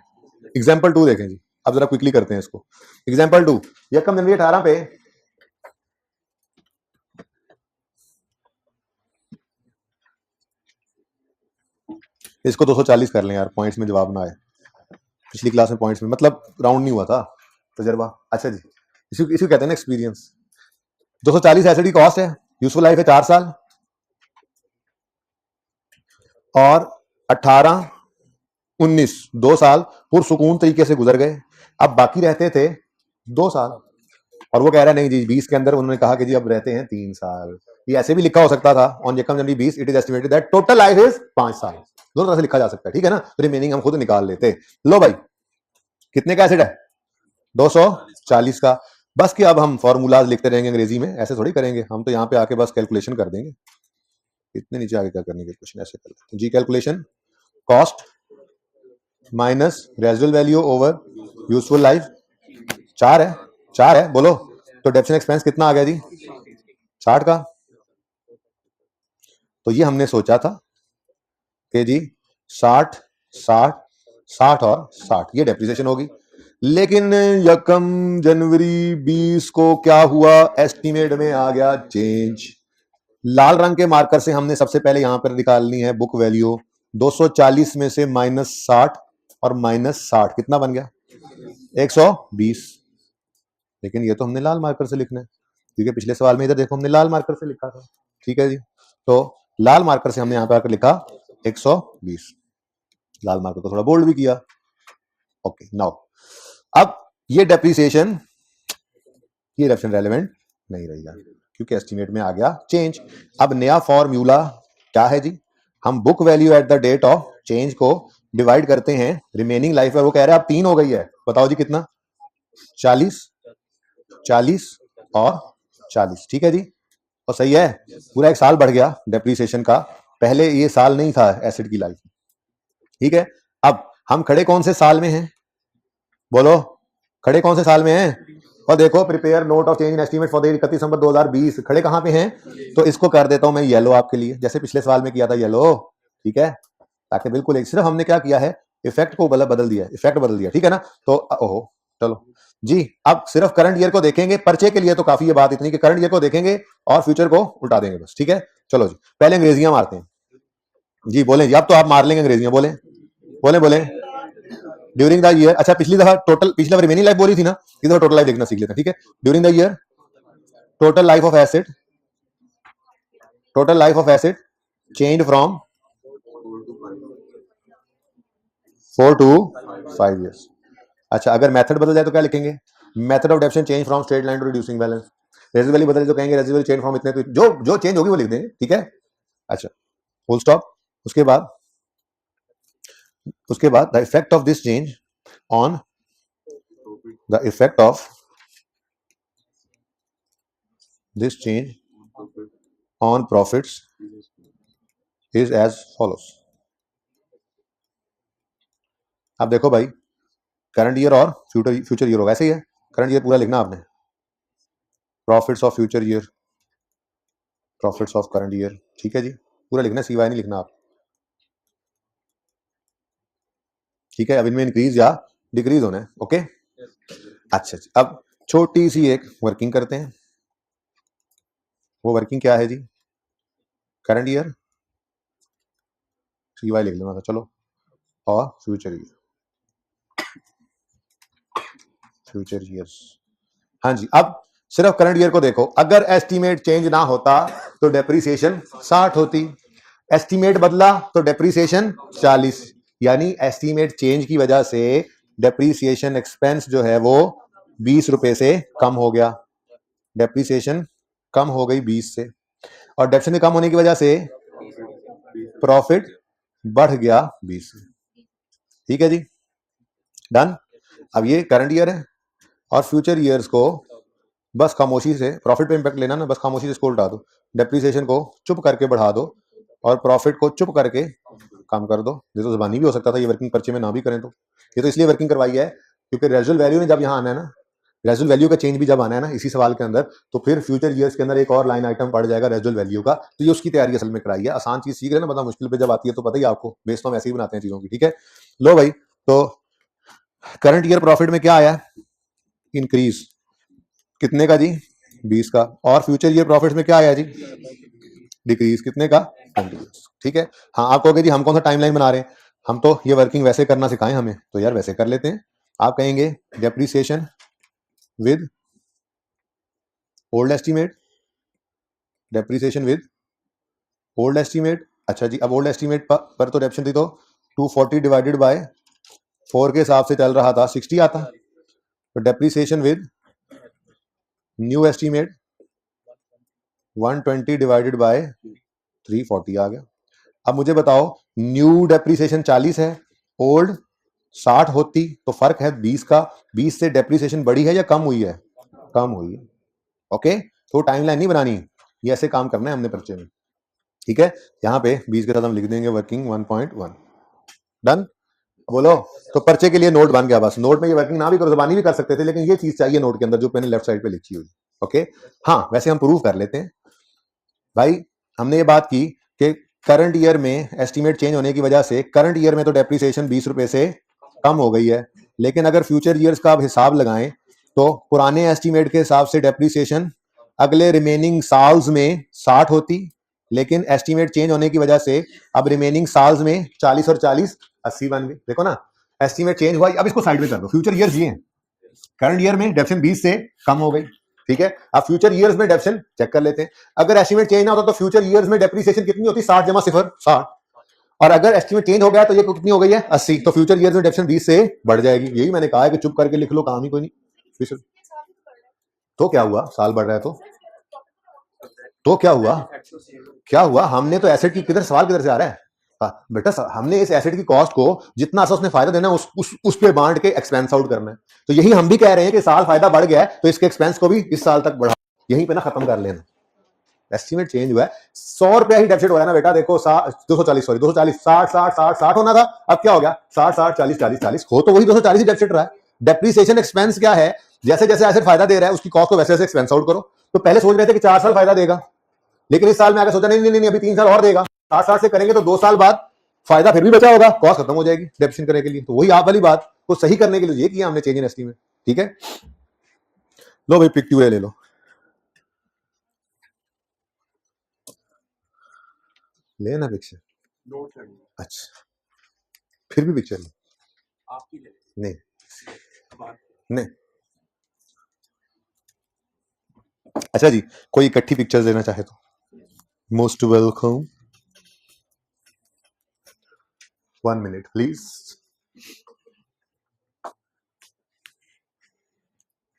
एग्जाम्पल 2 देखें जी। अब जरा क्विकली करते हैं इसको। एग्जाम्पल 2, यकम जनवरी 18 पे इसको 240 कर लें यार, पॉइंट्स में जवाब ना आए। पिछली क्लास में पॉइंट्स में मतलब राउंड नहीं हुआ था, तजर्बा। अच्छा जी, इसी कहते हैं ना एक्सपीरियंस। 240 एसिड की कॉस्ट है, यूजफुल लाइफ है 4 साल, और 18 19 2 साल पुरसुकून तरीके से गुजर गए। अब बाकी रहते थे 2 साल, और वो कह रहा है नहीं जी 20 के अंदर उन्होंने कहा कि जी अब रहते हैं 3 साल। ये ऐसे भी लिखा हो सकता था, ऑन यकम जनवरी 20 it is estimated that total life is 5 साल। दोनों तरह से लिखा जा सकता है, ठीक है ना। तो रिमेनिंग हम खुद निकाल लेते। लो भाई, कितने का एसिड है? 240 का। बस कि अब हम फॉर्मूलाज लिखते रहेंगे अंग्रेजी में, ऐसे थोड़ी करेंगे हम। तो यहाँ पे आके बस कैलकुलेशन कर देंगे। इतने नीचे आगे क्या करने के क्वेश्चन ऐसे कर लेते हैं जी। Calculation, cost minus residual value over useful life. 4 है बोलो। तो डेप्रिसिएशन एक्सपेंस कितना आ गया जी? 60 का। तो ये हमने सोचा था कि जी 60 60 60 और 60 ये डेप्रिसिएशन होगी। लेकिन यकम जनवरी 20 को क्या हुआ? एस्टीमेट में आ गया चेंज। लाल रंग के मार्कर से हमने सबसे पहले यहां पर निकालनी है बुक वैल्यू। 240 में से -60 और -60 कितना बन गया? 120। लेकिन ये तो हमने लाल मार्कर से लिखना है, क्योंकि पिछले सवाल में इधर देखो हमने लाल मार्कर से लिखा था, ठीक है जी। तो लाल मार्कर से हमने यहां पर आकर लिखा 120। लाल मार्कर को थोड़ा बोल्ड भी किया। ओके नाउ, अब ये डेप्रिसिएशन रेलेवेंट नहीं रहेगा, क्योंकि एस्टीमेट में आ गया चेंज। अब नया फॉर्मूला क्या है जी? हम book value at the date of change को डिवाइड करते हैं रिमेनिंग लाइफ है। वो कह रहे हैं अब 3 हो गई है, बताओ जी कितना? 40 40 और 40, ठीक है जी। और सही है, पूरा 1 साल बढ़ गया डेप्रिसिएशन का। पहले ये साल नहीं था एसिड की लाइफ, ठीक है। अब हम खड़े कौन से साल में हैं? बोलो, खड़े कौन से साल में हैं? और देखो, prepare note of change in estimate for the 31 दिसंबर 2020। खड़े कहां पे हैं? तो इसको कर देता हूं मैं येलो आपके लिए, जैसे पिछले सवाल में किया था येलो, ठीक है। ताकि बिल्कुल एक, सिर्फ हमने क्या किया है, इफेक्ट को बदल दिया, इफेक्ट बदल दिया, ठीक है ना। तो ओहो चलो जी, अब सिर्फ करंट ईयर को देखेंगे पर्चे के लिए, तो काफी है बात इतनी कि करंट ईयर को देखेंगे और फ्यूचर को उल्टा देंगे बस, ठीक है। चलो जी, पहले अंग्रेजियां मारते हैं जी, बोले जी, अब तो आप मार लेंगे अंग्रेजियां, बोले बोले बोले ड्यूरिंग द ईयर। अच्छा, पिछली दफा रिमेनिंग लाइफ बोली थी ना, इस दफा टोटल लाइफ देखना सीख लेते हैं, ठीक है। During the year total life of acid, total life of asset change from 4 to 5 years। अच्छा, अगर मेथड बदल जाए तो क्या लिखेंगे, method of depreciation change from straight line to reducing balance. रेजिडुअली बदले तो कहेंगे रेजिडुअली चेंज फ्रॉम इतने, तो जो चेंज होगी वो लिख देंगे, ठीक है। अच्छा, फुल स्टॉप। उसके बाद the effect of this change on the effect of this change on profits is as follows. अब देखो भाई, करंट ईयर और फ्यूचर ईयर होगा, ऐसे ही है। करंट ईयर पूरा लिखना आपने, profits of future year, profits of current year, ठीक है जी, पूरा लिखना, सीवाई नहीं लिखना आप, ठीक है। अब इनमें इंक्रीज या डिक्रीज होना है, ओके। अच्छा जी, अब छोटी सी एक वर्किंग करते हैं। वो वर्किंग क्या है जी, करंट ईयर सीवाई लिख लेना था, चलो, और फ्यूचर ईयर, फ्यूचर ईयर्स। हाँ जी, अब सिर्फ करंट ईयर को देखो, अगर एस्टीमेट चेंज ना होता तो डेप्रीसिएशन 60 होती, एस्टीमेट बदला तो डेप्रीसिएशन 40, यानी एस्टीमेट चेंज की वजह से डेप्रीसिएशन एक्सपेंस जो है वो 20 रुपए से कम हो गया, डेप्रीसिएशन कम हो गई 20 से, और डेप्रीसिएशन कम होने की वजह से प्रॉफिट बढ़ गया 20 से, ठीक है जी, डन। अब ये करंट ईयर है, और फ्यूचर ईयर्स को बस खामोशी से, प्रॉफिट पे इंपैक्ट लेना ना, बस खामोशी से इसको उल्टा दो, डेप्रीसिएशन को चुप करके बढ़ा दो और प्रॉफिट को चुप करके कम कर दो। ये तो ज़बानी भी हो सकता था, ये वर्किंग पर्चे में ना भी करें तो, ये तो इसलिए वर्किंग करवाई है क्योंकि रेजुअल वैल्यू ने जब यहाँ आना है ना, रेजुअल वैल्यू का चेंज भी जब आना है ना इसी सवाल के अंदर, तो फिर फ्यूचर ईयर्स के अंदर एक और लाइन आइटम पड़ जाएगा रेजुअल वैल्यू का, तो ये उसकी तैयारी असल में कराई है। आसान चीज सीख रहे हैं ना, बता मुश्किल पे जब आती है तो पता ही आपको, बेस तो हम ऐसे ही बनाते हैं चीजों की, ठीक है। लो भाई, तो करंट ईयर प्रॉफिट में क्या आया, इंक्रीज, कितने का जी, 20 का, और फ्यूचर ईयर प्रॉफिट में क्या आया जी, डिक्रीज, कितने का, 20, ठीक है। हाँ, आप कहोगे जी हम कौन सा टाइमलाइन बना रहे हैं, हम तो ये वर्किंग वैसे करना सिखाएं हमें, तो यार वैसे कर लेते हैं। आप कहेंगे depreciation with old estimate, depreciation with old estimate. अच्छा जी, अब ओल्ड एस्टीमेट पर तो डेप्शन थी तो 240 डिवाइडेड बाय 4 के हिसाब से चल रहा था 60 आता, तो depreciation with new estimate 120 divided by 340 आ गया। अब मुझे बताओ, न्यू डेप्रीसिएशन 40 है, ओल्ड 60 होती, तो फर्क है 20 का, 20 से डेप्रीसिएशन बढ़ी है या कम हुई है, कम हुई है, ओके। तो टाइमलाइन नहीं बनानी, ये ऐसे काम करना है हमने पर्चे में, ठीक है। यहाँ पे 20 के साथ हम लिख देंगे वर्किंग 1.1, डन। बोलो, तो पर्चे के लिए नोट बन गया, बस नोट में ये वर्किंग ना भी करो, ज़बानी भी कर सकते थे, लेकिन ये चीज चाहिए नोट के अंदर जो मैंने लेफ्ट साइड पे लिखी हुई, ओके। हाँ, वैसे हम प्रूव कर लेते हैं भाई, हमने ये बात की कि करंट ईयर में एस्टीमेट चेंज होने की वजह से करंट ईयर में तो डेप्रीसिएशन 20 रुपए से कम हो गई है, लेकिन अगर फ्यूचर ईयर्स का आप हिसाब लगाएं तो पुराने एस्टीमेट के हिसाब से डेप्रीसिएशन अगले रिमेनिंग साल्स में 60 होती, लेकिन एस्टीमेट चेंज होने की वजह से अब रिमेनिंग साल्स में 40 और 40 80 बन गए। देखो ना, एस्टीमेट चेंज हुआ, अब इसको साइड में कर दो, फ्यूचर ईयर्स ये हैं, करंट ईयर में डेप्शन 20 से कम हो गई, ठीक है। अब फ्यूचर ईयर्स में डेप्शन चेक कर लेते हैं, अगर एस्टीमेट चेंज ना होता तो फ्यूचर ईयर्स में डेप्रीसिएशन कितनी होती, 60 जमा 0 60, और अगर एस्टीमेट चेंज हो गया तो ये कितनी हो गई है 80, तो फ्यूचर ईयर्स में डेप्शन 20 से बढ़ जाएगी। यही मैंने कहा है कि चुप करके लिख लो, काम ही कोई नहीं। तो क्या हुआ, साल बढ़ रहा है तो क्या हुआ, क्या हुआ, हमने तो एसेट की किधर, सवाल किधर से आ रहा है बेटा, हमने इस एसेट की कॉस्ट को जितना उसने फायदा देना है उस पे बांट के एक्सपेंस आउट करना है। तो यही हम भी कह रहे हैं कि साल फायदा बढ़ गया है तो इसके एक्सपेंस को भी इस साल तक बढ़ा, यहीं पे ना खत्म कर लेना। एस्टीमेट चेंज हुआ है, 100 रुपया ही डेफिसिट हो रहा है ना बेटा, देखो 240 सॉरी 240 60 60 60 60 होना था, अब क्या हो गया 60 60 40 40 40, हो तो वही 240 ही डेफिसिट रहा है। डेप्रीसिएशन एक्सपेंस क्या है, जैसे जैसे एसेट फायदा दे रहा है उसकी कॉस्ट को वैसे वैसे एक्सपेंस आउट करो। तो पहले सोच रहे थे कि 4 साल फायदा देगा, लेकिन इस साल में आगे सोचा नहीं नहीं नहीं अभी 3 साल और देगा, 60 60 से करेंगे तो 2 साल बाद फायदा फिर भी बचा होगा, कॉस्ट खत्म हो जाएगी डेप्रिसिएशन करने के लिए। तो वही आप वाली बात को सही करने के लिए ये किया हमने चेंज इन एस्टीमेट। ठीक है, लो भाई पिक्चर ले लो, लेना पिक्चर। अच्छा, फिर भी पिक्चर ले, नहीं नहीं। अच्छा जी, कोई इकट्ठी पिक्चर्स लेना चाहे तो मोस्ट वेलकम। 1 मिनट प्लीज,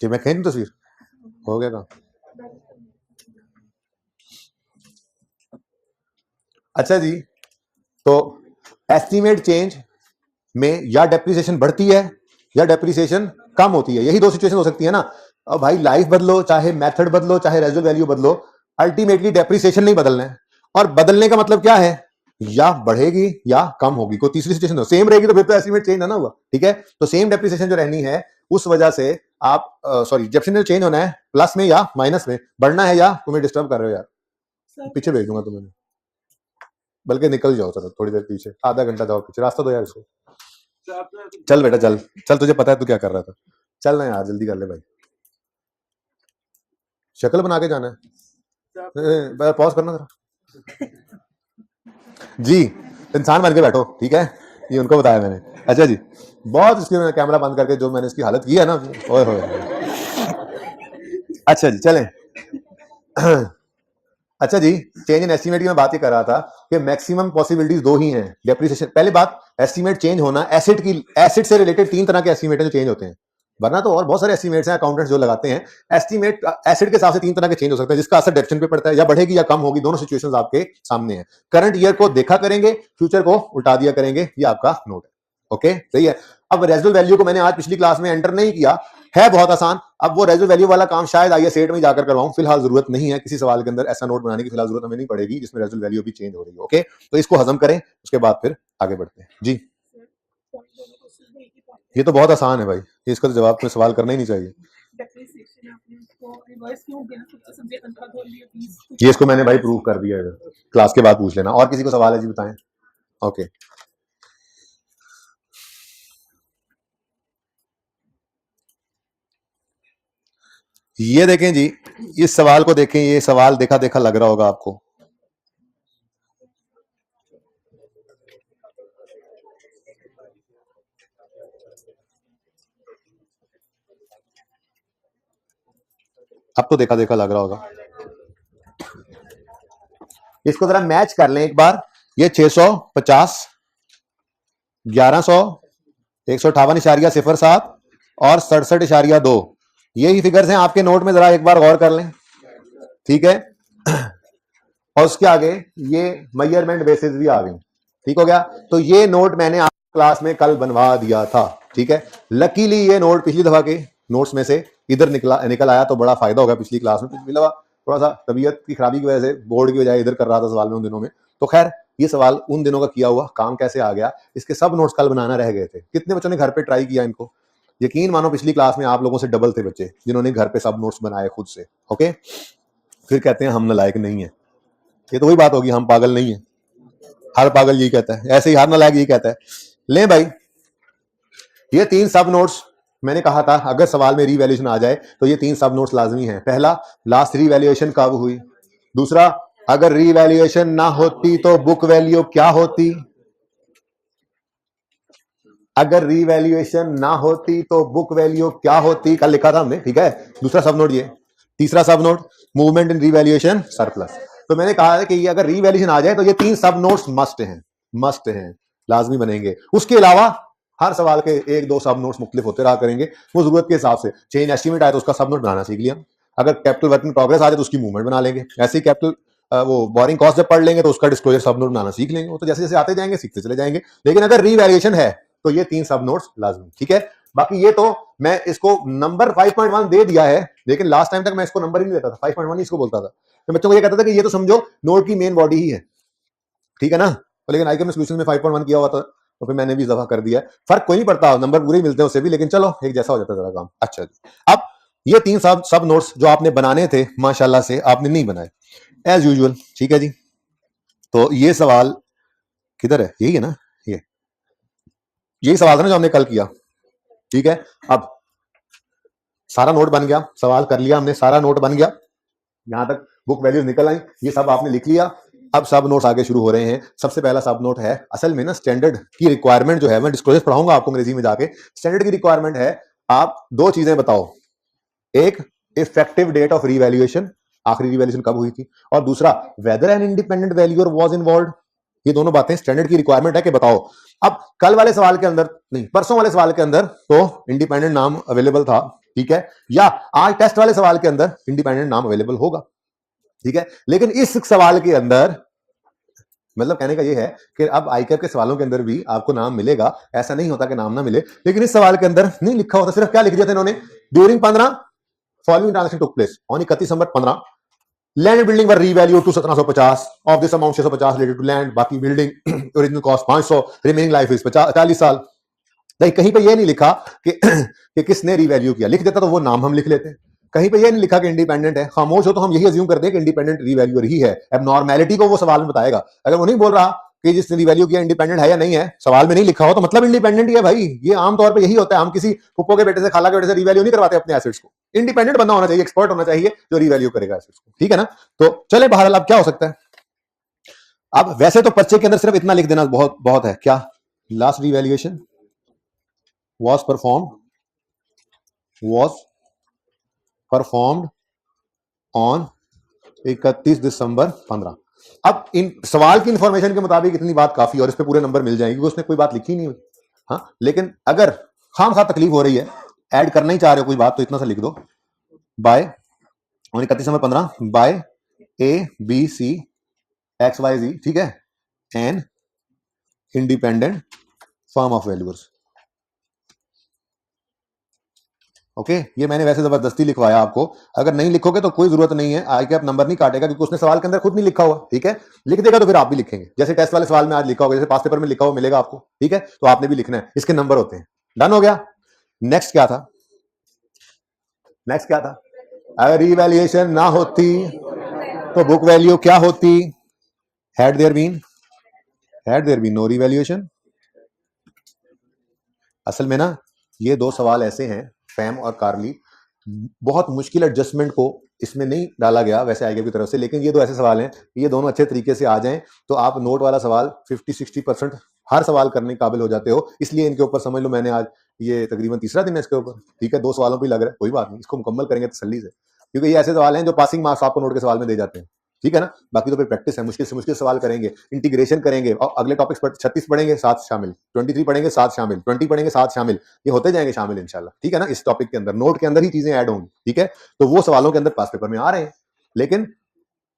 कि मैं कहीं तस्वीर हो गया काम। अच्छा जी, तो एस्टीमेट चेंज में या डेप्रिसिएशन बढ़ती है या डेप्रिसिएशन कम होती है, यही दो सिचुएशन हो सकती है ना। अब भाई लाइफ बदलो, चाहे मेथड बदलो, चाहे रेजुअल वैल्यू बदलो, अल्टीमेटली डेप्रिसिएशन नहीं बदलना है। और बदलने का मतलब क्या है, या बढ़ेगी या कम होगी। कोई तीसरी सिचुएशन सेम रहेगी तो फिर तो एस्टीमेट चेंज है ना हुआ। ठीक है, तो सेम डेप्रिसिएशन जो रहनी है उस वजह से आप सॉरी डेप्रिसिएशन चेंज होना है प्लस में या माइनस में, बढ़ना है या तुम्हें डिस्टर्ब कर रहे हो यार, पीछे भेज दूंगा तुम्हें, बल्कि निकल जाओ चलो थोड़ी देर पीछे, आधा घंटा जाओ पीछे, रास्ता दो यार इसको। चल बेटा चल चल, तुझे पता है तू क्या कर रहा था, चल ना यार जल्दी कर ले भाई, शक्ल बना के जाना है, पॉज करना जरा जी, इंसान बन के बैठो। ठीक है, ये उनको बताया मैंने। अच्छा जी, बहुत इसके मैंने कैमरा बंद करके जो मैंने इसकी हालत की है ना, ओए होए। अच्छा जी चलें। अच्छा जी, चेंज इन एस्टीमेट की मैं बात ही कर रहा था कि मैक्सिमम पॉसिबिलिटीज दो ही हैं डेप्रिसिएशन। पहली बात, एस्टीमेट चेंज होना, एसिड की एसिड से रिलेटेड 3 तरह के एस्टीमेट हैं जो चेंज होते हैं, वरना तो और बहुत सारे एस्टीमेट्स हैं अकाउंटेंट्स जो लगाते हैं। एस्टीमेट एसिड के हिसाब से 3 तरह के चेंज हो सकते हैं, जिसका असर डेप्रिसिएशन पे पड़ता है, या बढ़ेगी या कम होगी, दोनों सिचुएशंस आपके सामने हैं। करंट ईयर को देखा करेंगे, फ्यूचर को उल्टा दिया करेंगे, ये आपका नोट है। ओके सही है। अब रेजिडुअल वैल्यू को मैंने आज पिछली क्लास में एंटर नहीं किया है, बहुत आसान। अब वो रेजिडुअल वैल्यू वाला काम शायद आइए सेट में जाकर करवाऊं, फिलहाल जरूरत नहीं है किसी सवाल के अंदर ऐसा नोट बनाने की, फिलहाल जरूरत हमें नहीं पड़ेगी जिसमें रेजिडुअल वैल्यू भी चेंज हो रही है। ओके, तो इसको हजम करें, उसके बाद फिर आगे बढ़ते हैं जी। ये तो बहुत आसान है भाई, इसका तो जवाब में सवाल करना ही नहीं चाहिए। ये इसको मैंने भाई प्रूव कर दिया है, क्लास के बाद पूछ लेना। और किसी को सवाल है जी बताएं। ओके, ये देखें जी, इस सवाल को देखें, ये सवाल देखा देखा लग रहा होगा आपको। अब तो देखा देखा लग रहा होगा। इसको जरा मैच कर लें एक बार, ये 650, 1100, 158.07 और 67.2, यही फिगर्स हैं आपके नोट में, जरा एक बार गौर कर लें। ठीक है, और उसके आगे ये मेजरमेंट बेसिस भी आ गई। ठीक हो गया, तो ये नोट मैंने आप क्लास में कल बनवा दिया था। ठीक है, लकीली ये नोट पिछली दफा के नोट्स में से इधर निकल आया, तो बड़ा फायदा होगा पिछली क्लास में। पिछली दफा थोड़ा सा तबीयत की खराबी की वजह से बोर्ड की बजाय इधर कर रहा था सवाल में उन दिनों में, तो खैर ये सवाल उन दिनों का किया हुआ काम कैसे आ गया, इसके सब नोट्स कल बनाना रह गए थे। कितने बच्चों ने घर पे ट्राई किया इनको, यकीन मानो पिछली क्लास में आप लोगों से डबल थे बच्चे जिन्होंने घर पे सब नोट्स बनाए खुद से। ओके, फिर कहते हैं हम नालायक नहीं है, ये तो वही बात होगी, हम पागल नहीं है। हर पागल यही कहता है, ऐसे ही हर नालायक यही कहता है। ले भाई, ये 3 सब नोट्स मैंने कहा था अगर सवाल में रीवैल्यूएशन आ जाए तो ये 3 सब नोट्स लाजमी हैं। पहला, लास्ट रीवैल्यूएशन कब हुई। दूसरा, अगर रीवैल्यूएशन ना होती तो बुक वैल्यू क्या होती। अगर रीवैल्यूएशन ना होती तो बुक वैल्यू क्या होती, कल लिखा था हमने। ठीक है, दूसरा सब नोट ये। तीसरा सब note, movement in revaluation surplus. तो मैंने कहा है कि ये अगर रीवैल्यूएशन आ जाए तो ये 3 सब नोट्स मस्ट हैं, लाजमी बनेंगे। उसके अलावा हर सवाल के 1-2 सब नोट्स मुख्तलिफ होते रहा करेंगे, वो जरूरत के हिसाब से। चेंज एस्टीमेट आए तो उसका सब नोट बनाना सीख लिया, अगर कैपिटल वर्क इन प्रोग्रेस आ जाए तो उसकी मूवमेंट बना लेंगे, ऐसे ही कैपिटल वो बोरिंग कॉस्ट जब पढ़ लेंगे तो उसका डिस्क्लोजर सब नोट बनाना सीख लेंगे। वो तो जैसे जैसे आते जाएंगे सीखते चले जाएंगे। लेकिन अगर रीवैल्यूएशन है तो ये 3 सब नोट्स लाजमी। ठीक है, बाकी ये तो मैं इसको नंबर 5.1 दे दिया है, लेकिन लास्ट टाइम तक मैं इसको नंबर ही नहीं देता था, 5.1 इसको बोलता था। मैं बच्चों को ये कहता था कि ये तो समझो नोट की मेन बॉडी ही है। ठीक है ना, तो लेकिन आईक्यू में सॉल्यूशन में 5.1 किया हुआ था तो फिर मैंने भी दफा कर दिया। फर्क कोई नहीं पड़ता, नंबर पूरे ही मिलते हैं उससे भी, लेकिन चलो एक जैसा हो जाता है जरा काम। अच्छा जी, अब ये 3 सब नोट्स जो आपने बनाने थे माशाल्लाह से आपने नहीं बनाए एज यूजुअल। ठीक है जी, तो ये सवाल किधर है, यही है ना, ये यही सवाल था ना जो हमने कल किया। ठीक है, अब सारा नोट बन गया, सवाल कर लिया हमने, सारा नोट बन गया, यहां तक बुक वैल्यूज निकल आई, ये सब आपने लिख लिया। अब सब नोट्स आगे शुरू हो रहे हैं। सबसे पहला सब नोट है, असल में ना स्टैंडर्ड की रिक्वायरमेंट जो है, मैं डिस्क्लोजर पढ़ाऊंगा आपको अंग्रेजी में जाके। स्टैंडर्ड की रिक्वायरमेंट है, आप दो चीजें बताओ, एक इफेक्टिव डेट ऑफ रीवैल्यूएशन, आखिरी रीवैल्यूएशन कब हुई थी, और दूसरा whether an independent valuer was involved. ये दोनों बातें स्टैंडर्ड की रिक्वायरमेंट है कि बताओ। अब कल वाले सवाल के अंदर नहीं, परसों वाले सवाल के अंदर तो इंडिपेंडेंट नाम अवेलेबल था, ठीक है, या आज टेस्ट वाले सवाल के अंदर इंडिपेंडेंट नाम अवेलेबल होगा, ठीक है। लेकिन इस सवाल के अंदर, मतलब कहने का यह है कि अब आईकैप के सवालों के अंदर भी आपको नाम मिलेगा, ऐसा नहीं होता कि नाम ना मिले, लेकिन इस सवाल के अंदर नहीं लिखा होता। सिर्फ क्या लिख दिया था इन्होंने, during 15 following transaction took place on 31 December 15, land building were revalue to 1750, of this amount 650 related to land, बाकी building original cost 500, remaining life is 40 साल। कहीं पे ये नहीं लिखा कि किसने रीवैल्यू किया, लिख देता तो वो नाम हम लिख लेते हैं। कहीं पे ये नहीं लिखा कि इंडिपेंडेंट है, खामोश हो तो हम यही अज्यूम करते हैं कि इंडिपेंडेंट रीवैल्यूअर ही है। अब नॉर्मैलिटी को वो सवाल में बताएगा, अगर वो नहीं बोल रहा कि जिसने रिवैल्यू किया इंडिपेंडेंट है या नहीं है, सवाल में नहीं लिखा हो तो मतलब इंडिपेंडेंट ही है भाई। ये आमतौर पर यही होता है, हम किसी फुप्पो के बेटे से, खाला के बेटे से रिवैल्यू नहीं करवाते अपने एसेट्स को। इंडिपेंडेंट बंदा होना चाहिए, एक्सपर्ट होना चाहिए जो रिवैल्यू करेगा एसेट्स को, ठीक है ना। तो चले बहरहाल, अब क्या हो सकता है। अब वैसे तो पर्चे के अंदर सिर्फ इतना लिख देना बहुत बहुत है, क्या, last revaluation was performed on 31 December 15। अब इन सवाल की इंफॉर्मेशन के मुताबिक इतनी बात काफी, और इस पे पूरे नंबर मिल जाएंगे क्योंकि उसने कोई बात लिखी नहीं हुई। हाँ, लेकिन अगर खामखा तकलीफ हो रही है, ऐड करना ही चाह रहे हो कोई बात, तो इतना सा लिख दो, bye 31 December 15 bye ABC XYZ, ठीक है, an independent firm of valuers. Okay, ये मैंने वैसे जबरदस्ती लिखवाया आपको, अगर नहीं लिखोगे तो कोई जरूरत नहीं है, आईकैप नंबर नहीं काटेगा क्योंकि उसने सवाल के अंदर खुद नहीं लिखा हुआ, ठीक है। लिख देगा तो फिर आप भी लिखेंगे, जैसे टेस्ट वाले सवाल में आज लिखा होगा, जैसे पास पेपर में लिखा हुआ मिलेगा आपको, ठीक है, तो आपने भी लिखना है, इसके नंबर होते हैं। डन हो गया। नेक्स्ट क्या था, नेक्स्ट क्या था, अगर रिवैल्यूएशन ना होती तो बुक वैल्यू क्या होती, had there been no revaluation. असल में ना ये दो सवाल ऐसे हैं, फैम और कार्ली, बहुत मुश्किल एडजस्टमेंट को इसमें नहीं डाला गया वैसे आईकैप की तरफ से, लेकिन ये दो ऐसे सवाल हैं, ये दोनों अच्छे तरीके से आ जाएं तो आप नोट वाला सवाल 50-60% हर सवाल करने के काबिल हो जाते हो। इसलिए इनके ऊपर समझ लो, मैंने आज ये तकरीबन तीसरा दिन है इसके ऊपर, ठीक है, 2 सवालों पे लग रहा है, कोई बात नहीं, इसको मुकम्मल करेंगे तसल्ली से, क्योंकि ये ऐसे सवाल हैं जो पासिंग मार्क्स आपको नोट के सवाल में दे जाते हैं, ठीक है ना। बाकी तो फिर प्रैक्टिस है, मुश्किल से मुश्किल सवाल करेंगे, इंटीग्रेशन करेंगे, और अगले टॉपिक्स पर 36 पढ़ेंगे 7 शामिल, 23 पढ़ेंगे 7 शामिल, 20 पढ़ेंगे 7 शामिल, ये होते जाएंगे शामिल इंशाल्लाह, ठीक है ना। इस टॉपिक के अंदर नोट के अंदर ही चीजें ऐड होंगी, ठीक है। तो वो सवालों के अंदर पास पेपर में आ रहे हैं, लेकिन